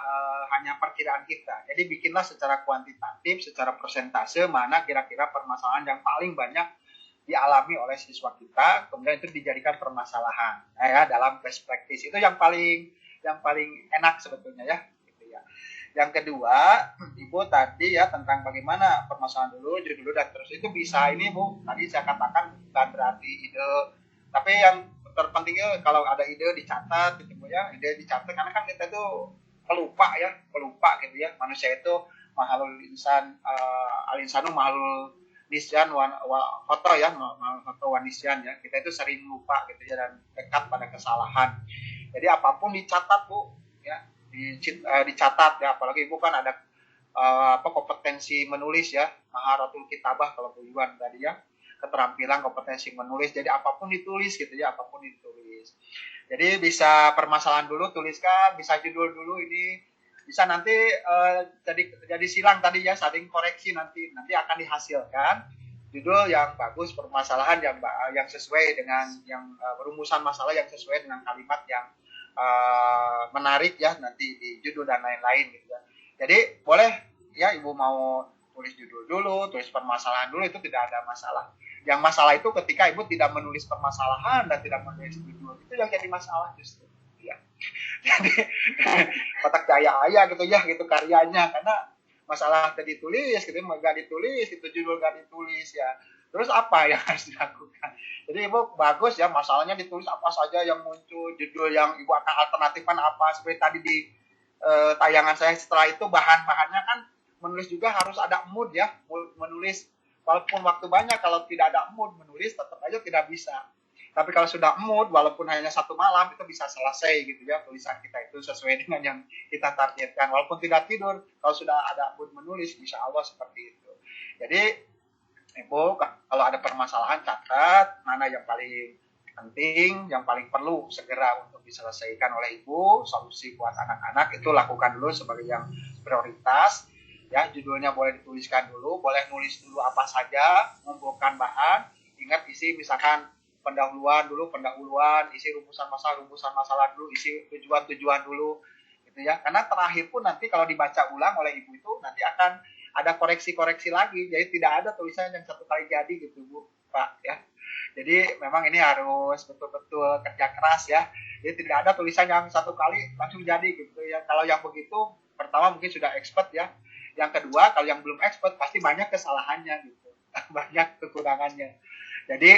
hanya perkiraan kita. Jadi bikinlah secara kuantitatif, secara persentase mana kira-kira permasalahan yang paling banyak dialami oleh siswa kita, kemudian itu dijadikan permasalahan ya dalam best practice. Itu yang paling enak sebetulnya ya gitu ya. Yang kedua, Ibu tadi ya tentang bagaimana permasalahan dulu, judul dulu dan terus itu bisa ini Bu. Tadi saya katakan bukan berarti ide, tapi yang terpentingnya kalau ada ide dicatat gitu Bu ya. Ide dicatat karena kan kita tuh pelupa gitu ya. Manusia itu mahalul insan al-insanu mahalul nisyan foto ya, foto wanisyan ya. Kita itu sering lupa gitu ya dan dekat pada kesalahan. Jadi apapun dicatat Bu ya, dicatat ya, apalagi Ibu kan ada kompetensi menulis ya, maharatul kitabah kalau Bu Yuan tadi ya, keterampilan kompetensi menulis. Jadi apapun ditulis gitu ya, apapun ditulis. Jadi bisa permasalahan dulu tuliskan, bisa judul dulu, ini bisa nanti jadi silang tadi ya, saling koreksi nanti akan dihasilkan judul yang bagus, permasalahan yang sesuai dengan yang rumusan masalah yang sesuai dengan kalimat yang menarik ya nanti di judul dan lain-lain gitu ya. Jadi boleh ya Ibu mau tulis judul dulu, tulis permasalahan dulu, itu tidak ada masalah. Yang masalah itu ketika Ibu tidak menulis permasalahan dan tidak menulis judul, itu yang jadi masalah justru ya. Jadi kotak jaya gitu ya gitu karyanya, karena masalah tadi ditulis gitu, nggak ditulis, itu judul nggak ditulis ya. Terus apa yang harus dilakukan? Jadi Ibu bagus ya masalahnya ditulis apa saja yang muncul, judul yang Ibu akan alternatifkan apa. Seperti tadi di tayangan saya, setelah itu bahan-bahannya kan menulis juga harus ada mood ya. Menulis walaupun waktu banyak, kalau tidak ada mood menulis tetap aja tidak bisa. Tapi kalau sudah mood, walaupun hanya satu malam, itu bisa selesai gitu ya. Tulisan kita itu sesuai dengan yang kita targetkan. Walaupun tidak tidur, kalau sudah ada mood menulis, insya Allah seperti itu. Jadi Ibu kalau ada permasalahan catat mana yang paling penting, yang paling perlu segera untuk diselesaikan oleh Ibu, solusi buat anak-anak itu lakukan dulu sebagai yang prioritas ya. Judulnya boleh dituliskan dulu, boleh nulis dulu apa saja, mengumpulkan bahan, ingat isi misalkan pendahuluan, isi rumusan masalah dulu, isi tujuan dulu gitu ya. Karena terakhir pun nanti kalau dibaca ulang oleh ibu itu nanti akan ada koreksi-koreksi lagi. Jadi tidak ada tulisan yang satu kali jadi gitu Bu, Pak ya. Jadi memang ini harus betul-betul kerja keras ya. Jadi tidak ada tulisan yang satu kali langsung jadi gitu ya. Kalau yang begitu pertama mungkin sudah expert ya. Yang kedua kalau yang belum expert pasti banyak kesalahannya gitu. Banyak kekurangannya. Jadi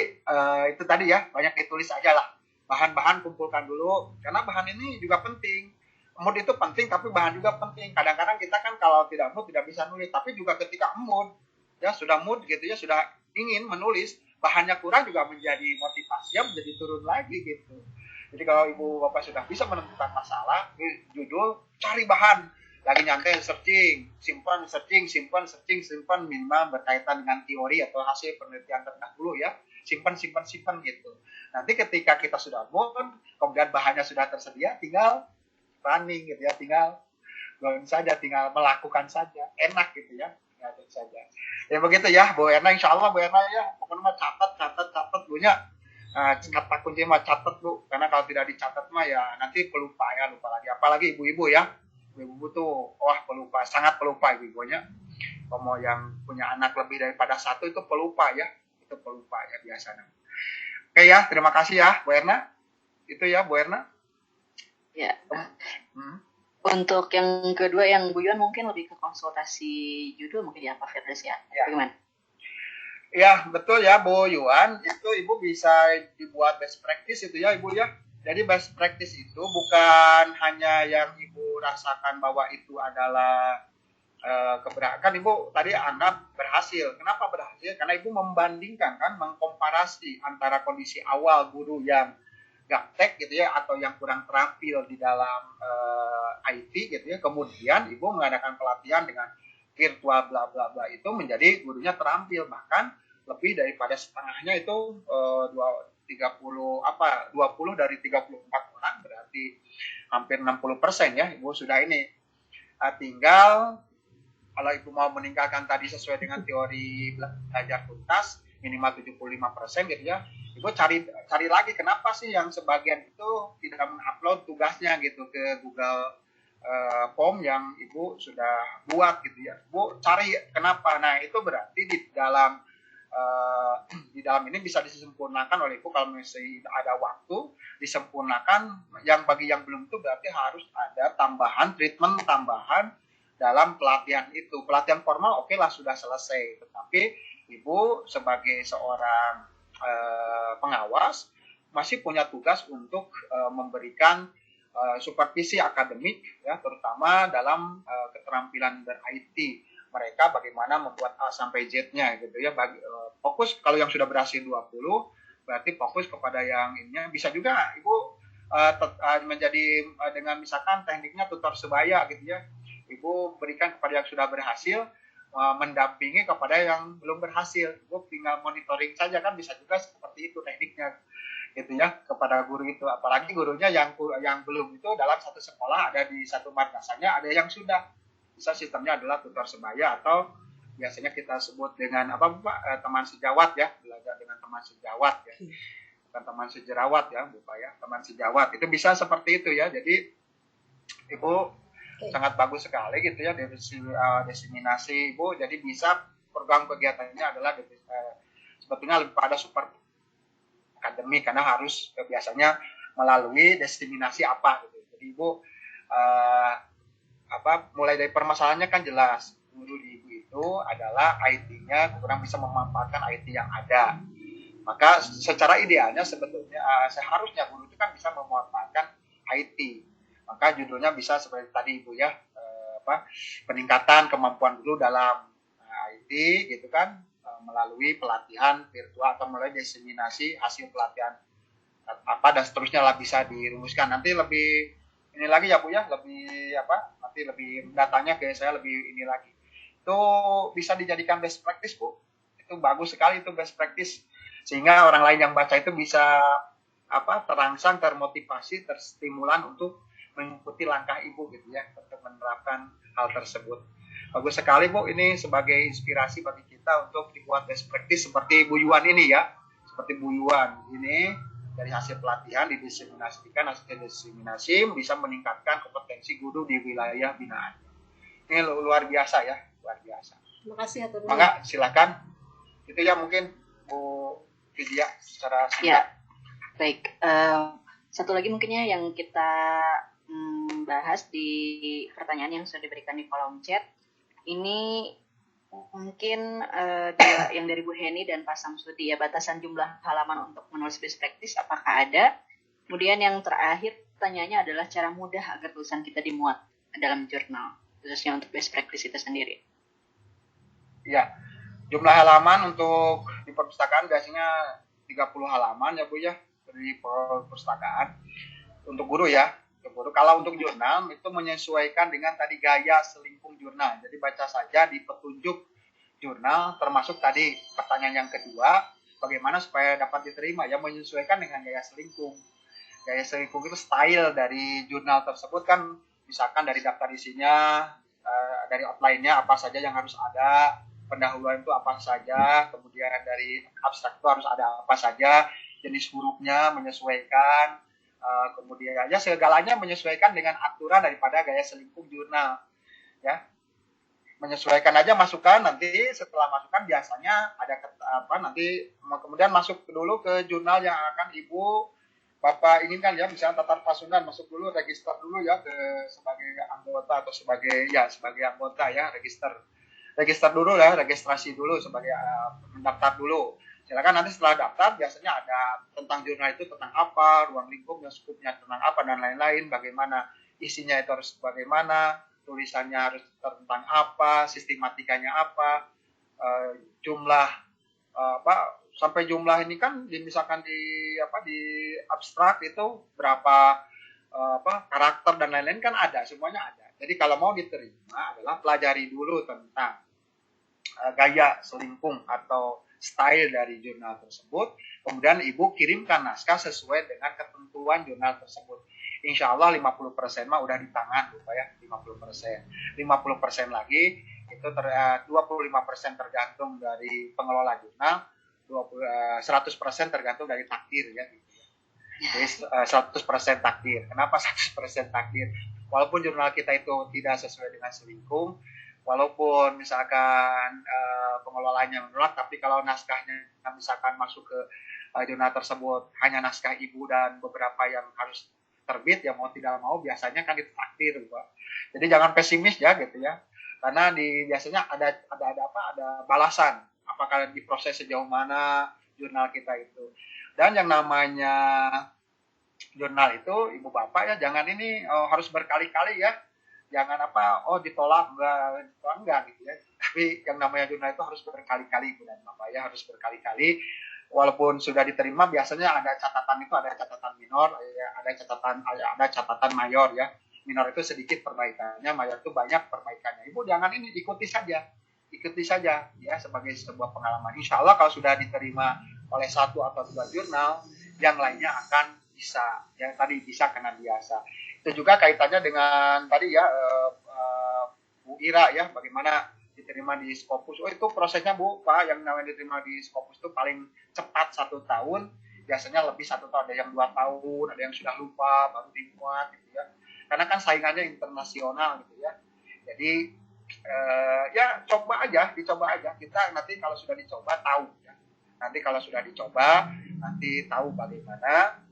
itu tadi ya, banyak ditulis aja lah. Bahan-bahan kumpulkan dulu karena bahan ini juga penting. Mood itu penting tapi bahan juga penting. Kadang-kadang kita kan kalau tidak mood tidak bisa nulis, tapi juga ketika mood ya sudah mood gitu ya, sudah ingin menulis, bahannya kurang juga menjadi motivasinya menjadi turun lagi gitu. Jadi kalau ibu bapak sudah bisa menentukan masalah, judul, cari bahan, lagi nyantai searching, simpan minimal berkaitan dengan teori atau hasil penelitian terdahulu ya, simpan gitu. Nanti ketika kita sudah mood, kemudian bahannya sudah tersedia, tinggal running gitu ya, tinggal going saja, tinggal melakukan saja, enak gitu ya, ngatur saja. Ya begitu ya, Bu Erna, insya Allah Bu Erna ya, pokoknya catat punya. Kata kunci mah catat Bu, karena kalau tidak dicatat mah ya nanti lupa lagi. Apalagi ibu-ibu ya, ibu-ibu tuh pelupa, sangat pelupa ibu-ibunya. Kalau yang punya anak lebih daripada satu itu pelupa ya biasanya. Oke ya, terima kasih ya Bu Erna. Itu ya Bu Erna. Ya. Untuk yang kedua yang Bu Yuan mungkin lebih ke konsultasi judul mungkin ya Pak Firdaus ya. Bagaimana? Ya betul ya Bu Yuan, itu Ibu bisa dibuat best practice itu ya Ibu ya. Jadi best practice itu bukan hanya yang Ibu rasakan bahwa itu adalah keberhasilan. Ibu tadi anggap berhasil. Kenapa berhasil? Karena Ibu membandingkan kan, mengkomparasi antara kondisi awal guru yang gaptek gitu ya atau yang kurang terampil di dalam IT gitu ya. Kemudian Ibu mengadakan pelatihan dengan virtual bla bla bla itu menjadi gurunya terampil, bahkan lebih daripada setengahnya itu 20 dari 34 orang, berarti hampir 60% ya Ibu sudah ini. Tinggal kalau Ibu mau meningkatkan tadi sesuai dengan teori belajar tuntas minimal 75% gitu ya. Ibu cari lagi kenapa sih yang sebagian itu tidak mengupload tugasnya gitu ke Google Form yang Ibu sudah buat gitu ya. Ibu cari kenapa. Nah, itu berarti di dalam ini bisa disempurnakan oleh Ibu kalau masih ada waktu, disempurnakan. Yang bagi yang belum itu berarti harus ada treatment tambahan dalam pelatihan itu. Pelatihan formal oke lah sudah selesai, tetapi Ibu sebagai seorang pengawas masih punya tugas untuk memberikan supervisi akademik ya, terutama dalam keterampilan ber-IT mereka, bagaimana membuat A sampai Z-nya gitu ya. Fokus kalau yang sudah berhasil 20 berarti fokus kepada yang ininya. Bisa juga Ibu menjadi dengan misalkan tekniknya tutor sebaya gitu ya. Ibu berikan kepada yang sudah berhasil, mendampingi kepada yang belum berhasil. Ibu tinggal monitoring saja kan, bisa juga seperti itu tekniknya gitu ya kepada guru itu. Apalagi gurunya yang belum itu dalam satu sekolah ada di satu madrasahnya, ada yang sudah. Bisa sistemnya adalah tutor sebaya atau biasanya kita sebut dengan teman sejawat ya, belajar dengan teman sejawat ya. Bukan teman sejerawat ya, Bapak ya, teman sejawat. Itu bisa seperti itu ya. Jadi Ibu sangat bagus sekali gitu ya diseminasi Ibu. Jadi bisa program kegiatannya adalah sebetulnya lebih pada super akademik karena harus biasanya melalui diseminasi gitu. Jadi Ibu mulai dari permasalahannya kan jelas, guru di Ibu itu adalah IT-nya kurang bisa memanfaatkan IT yang ada. Maka secara idealnya sebetulnya seharusnya guru itu kan bisa memanfaatkan IT. Maka judulnya bisa seperti tadi Ibu ya, peningkatan kemampuan guru dalam IT gitu kan, melalui pelatihan virtual atau melalui diseminasi hasil pelatihan dan seterusnya lah bisa dirumuskan. Nanti lebih ini lagi ya Bu ya, nanti lebih datanya ke saya lebih ini lagi. Itu bisa dijadikan best practice Bu. Itu bagus sekali itu best practice, sehingga orang lain yang baca itu bisa terangsang, termotivasi, terstimulan untuk mengikuti langkah Ibu gitu ya, untuk menerapkan hal tersebut. Bagus sekali Bu, ini sebagai inspirasi bagi kita untuk dibuat best practice seperti Bu Yuan ini ya. seperti Bu Yuan ini dari hasil pelatihan didiseminasikan, hasil diseminasi bisa meningkatkan kompetensi guru di wilayah binaan. Ini luar biasa ya, luar biasa. Terima kasih ya Tuan. Mangga silakan. Itu ya mungkin Bu Vidya secara singkat. Ya, baik. Satu lagi mungkinnya yang kita bahas di pertanyaan yang sudah diberikan di kolom chat. Ini mungkin yang dari Bu Heni dan Pak Samsudi ya, batasan jumlah halaman untuk menulis best practice apakah ada? Kemudian yang terakhir pertanyaannya adalah cara mudah agar tulisan kita dimuat dalam jurnal, khususnya untuk best practice itu sendiri. Ya, jumlah halaman untuk di perpustakaan biasanya 30 halaman ya Bu ya, di perpustakaan. Untuk guru ya, untuk guru. Kalau untuk jurnal itu menyesuaikan dengan tadi gaya selingkung jurnal. Jadi baca saja di petunjuk jurnal, termasuk tadi pertanyaan yang kedua, bagaimana supaya dapat diterima, ya menyesuaikan dengan gaya selingkung. Gaya selingkung itu style dari jurnal tersebut kan, misalkan dari daftar isinya, dari outline-nya apa saja yang harus ada, pendahuluan itu apa saja, kemudian dari abstrak itu harus ada apa saja, jenis hurufnya menyesuaikan, kemudian aja segalanya menyesuaikan dengan aturan daripada gaya selingkuh jurnal, ya menyesuaikan aja masukan. Nanti setelah masukan biasanya ada nanti kemudian masuk dulu ke jurnal yang akan Ibu Bapak inginkan ya, misalnya tatar pasundan masuk dulu, register dulu ya sebagai anggota atau sebagai anggota ya, register dulu ya, registrasi dulu sebagai mendaftar dulu. Silakan nanti setelah daftar biasanya ada tentang jurnal itu tentang apa, ruang lingkupnya, skupnya tentang apa dan lain-lain, bagaimana isinya itu harus bagaimana, tulisannya harus tentang apa, sistematikanya apa, jumlah sampai jumlah ini kan misalkan di abstrak itu berapa karakter dan lain-lain kan ada, semuanya ada. Jadi kalau mau diterima adalah pelajari dulu tentang gaya selingkung atau style dari jurnal tersebut, kemudian Ibu kirimkan naskah sesuai dengan ketentuan jurnal tersebut. Insya Allah 50% mah udah di tangan Bapak ya, 50%. 50% lagi itu 25% tergantung dari pengelola jurnal, 100% tergantung dari takdir ya. Jadi 100% takdir. Kenapa 100% takdir? Walaupun jurnal kita itu tidak sesuai dengan selingkung, walaupun misalkan pengelolanya menolak, tapi kalau naskahnya misalkan masuk ke jurnal tersebut hanya naskah Ibu dan beberapa yang harus terbit, ya mau tidak mau biasanya kan ditakdir, Pak. Jadi jangan pesimis ya gitu ya, karena biasanya ada balasan, apakah diproses sejauh mana jurnal kita itu. Dan yang namanya jurnal itu Ibu Bapak ya jangan ini harus berkali-kali ya. Jangan ditolak enggak gitu ya. Tapi yang namanya jurnal itu harus berkali-kali Ibu dan Bapak ya, harus berkali-kali. Walaupun sudah diterima biasanya ada catatan itu, ada catatan minor, ya, ada catatan mayor ya. Minor itu sedikit perbaikannya, mayor itu banyak perbaikannya. Ibu jangan ini ikuti saja ya sebagai sebuah pengalaman. Insya Allah kalau sudah diterima oleh 1 atau 2 jurnal, yang lainnya akan bisa. Yang tadi bisa karena biasa. Itu juga kaitannya dengan tadi ya Bu Ira ya, bagaimana diterima di Scopus. Oh itu prosesnya Bu Pak, yang namanya diterima di Scopus itu paling cepat 1 tahun, biasanya lebih 1 tahun, ada yang 2 tahun, ada yang sudah lupa baru dimuat gitu ya. Karena kan saingannya internasional gitu ya. Jadi ya dicoba aja. Kita nanti kalau sudah dicoba tahu ya. Nanti kalau sudah dicoba nanti tahu bagaimana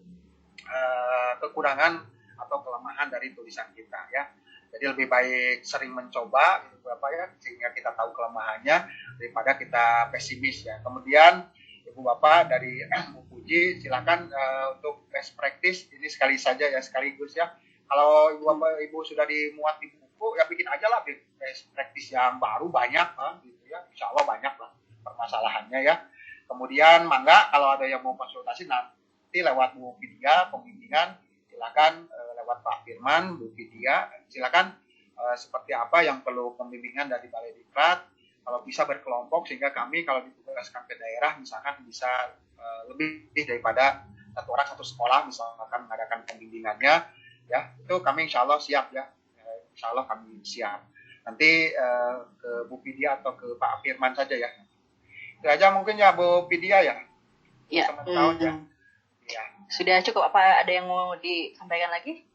kekurangan atau kelemahan dari tulisan kita ya. Jadi lebih baik sering mencoba gitu Bapak ya, sehingga kita tahu kelemahannya daripada kita pesimis ya. Kemudian Ibu Bapak dari Bu Puji silakan untuk best practice ini sekaligus ya. Kalau Ibu Bapak Ibu sudah dimuat di buku ya bikin aja lah best practice yang baru banyak gitu ya. Insya Allah banyak lah permasalahannya ya. Kemudian mangga kalau ada yang mau konsultasi nanti lewat Bu Vidya pembimbingan, silakan lewat Pak Firman, Bu Vidya, silakan seperti apa yang perlu pembimbingan dari Balai Diklat. Kalau bisa berkelompok sehingga kami kalau ditugaskan ke daerah misalkan bisa lebih daripada 1 orang 1 sekolah misalkan mengadakan pembimbingannya ya, itu kami insya Allah siap ya, insya Allah kami siap. Nanti ke Bu Vidya atau ke Pak Firman saja ya. Itu aja mungkin ya Bu Vidya ya. Ya, sama tahun ya. Ya. Sudah cukup, apa ada yang mau disampaikan lagi?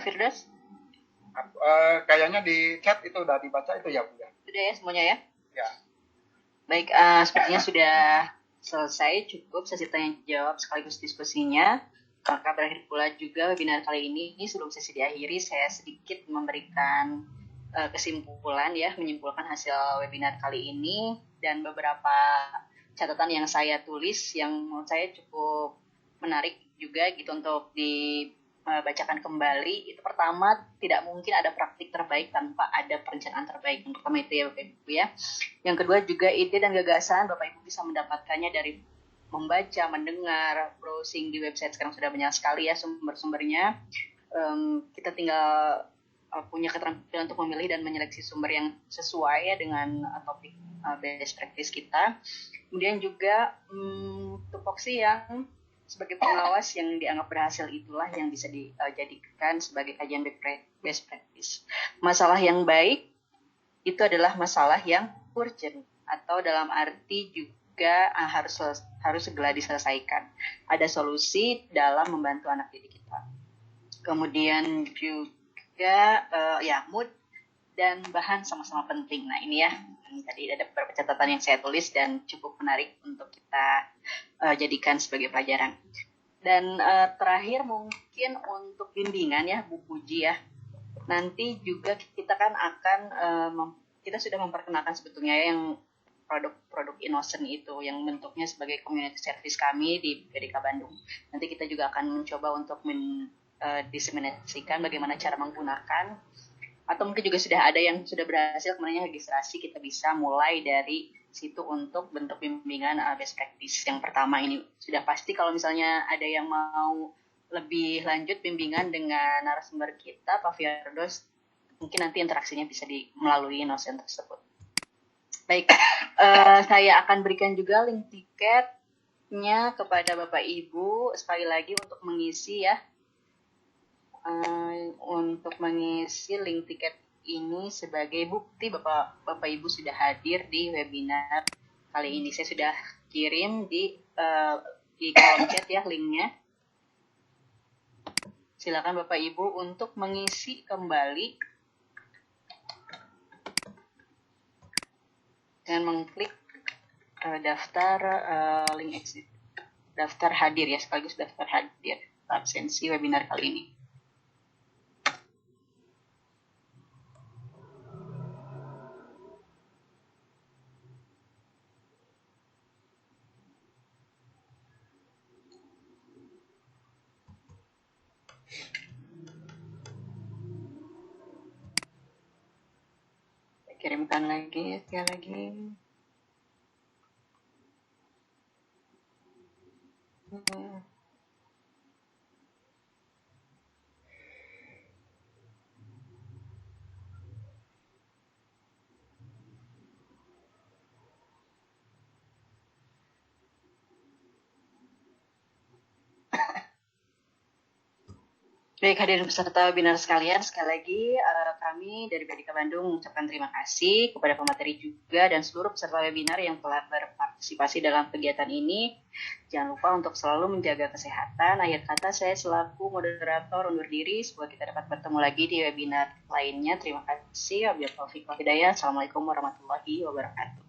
Firdaus? Kayaknya di chat itu udah dibaca itu ya, Bu ya. Sudah ya semuanya ya? Ya. Baik, sepertinya sudah selesai, cukup sesi tanya jawab sekaligus diskusinya. Maka berakhir pula juga webinar kali ini. Sebelum sesi diakhiri, saya sedikit memberikan kesimpulan ya, menyimpulkan hasil webinar kali ini dan beberapa catatan yang saya tulis yang menurut saya cukup menarik juga gitu untuk dibacakan kembali. Itu pertama, tidak mungkin ada praktik terbaik tanpa ada perencanaan terbaik. Yang pertama itu ya Bapak Ibu ya. Yang kedua juga ide dan gagasan Bapak Ibu bisa mendapatkannya dari membaca, mendengar, browsing di website sekarang sudah banyak sekali ya sumber-sumbernya. Kita tinggal punya keterampilan untuk memilih dan menyeleksi sumber yang sesuai ya dengan topik best practice kita. Kemudian juga tupoksi yang sebagai pengawas yang dianggap berhasil itulah yang bisa dijadikan sebagai kajian best practice. Masalah yang baik itu adalah masalah yang urgent atau dalam arti juga harus segera diselesaikan. Ada solusi dalam membantu anak didik kita. Kemudian juga mood dan bahan sama-sama penting. Nah ini ya, tadi ada beberapa catatan yang saya tulis dan cukup menarik untuk kita jadikan sebagai pelajaran. Dan terakhir mungkin untuk bimbingan ya Bu Puji ya. Nanti juga kita kan akan kita sudah memperkenalkan sebetulnya yang produk-produk Innocent itu yang bentuknya sebagai community service kami di PDK Bandung. Nanti kita juga akan mencoba untuk diseminasikan bagaimana cara menggunakan, atau mungkin juga sudah ada yang sudah berhasil kemarin registrasi, kita bisa mulai dari situ untuk bentuk bimbingan best practice. Yang pertama ini sudah pasti kalau misalnya ada yang mau lebih lanjut bimbingan dengan narasumber kita Pak Firdaus, mungkin nanti interaksinya bisa melalui Innocent tersebut. Baik, saya akan berikan juga link tiketnya kepada Bapak Ibu sekali lagi untuk mengisi ya. Untuk mengisi link tiket ini sebagai bukti Bapak Ibu sudah hadir di webinar kali ini. Saya sudah kirim di kolom chat ya linknya. Silakan Bapak Ibu untuk mengisi kembali dengan mengklik daftar link exit, daftar hadir ya, sekaligus daftar hadir absensi webinar kali ini. Saya kirimkan lagi sekali lagi. Baik, hadirin peserta webinar sekalian, sekali lagi kami dari PDK Bandung mengucapkan terima kasih kepada pemateri juga dan seluruh peserta webinar yang telah berpartisipasi dalam kegiatan ini. Jangan lupa untuk selalu menjaga kesehatan. Akhir kata saya selaku moderator undur diri. Semoga kita dapat bertemu lagi di webinar lainnya. Terima kasih. Wabillahi taufiq wal hidayah. Assalamualaikum warahmatullahi wabarakatuh.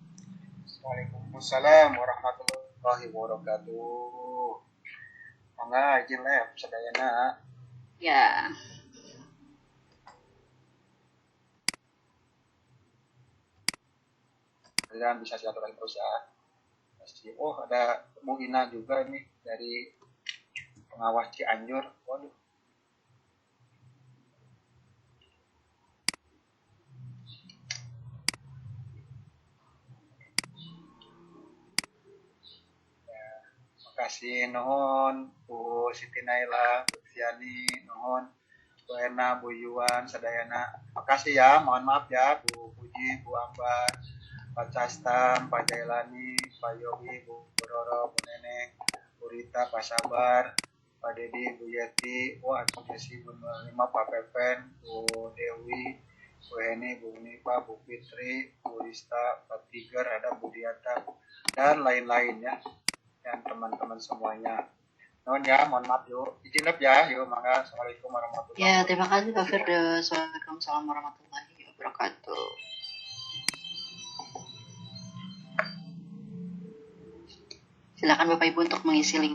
Waalaikumsalam warahmatullahi wabarakatuh. Mangga izin lab sadayana. Ya. Kalian bisa silaturahmi terus ya. Oh, ada Bu Ina juga nih dari pengawas Cianjur. Waduh. Ya, makasih nuhun Bu Siti Naila, Bu Siani, nuhun Bu Ena, Bu Yuan, sadayana. Makasih ya, mohon maaf ya Bu Puji, Bu Ambar, Pak Castan, Pak Jailani, Pak Yogi, Bu Roro, Bu Neneng, Bu Rita, Pak Sabar, Pak Dedi, Bu Yeti, Bu Jesi, Bu 05, Pak Pepen, Bu Dewi, Bu Heni, Bu Nipa, Bu Fitri, Bu Rista, Pak Tiger, ada Bu Diata, dan lain-lain ya. Dan teman-teman semuanya. Mohon ya, mohon maaf yuk. Izin ya, yuk. Maka Assalamualaikum warahmatullahi Ya, wabarakatuh. terima kasih Pak Firdaus. Waalaikumsalam warahmatullahi wabarakatuh. Silakan Bapak Ibu untuk mengisi link.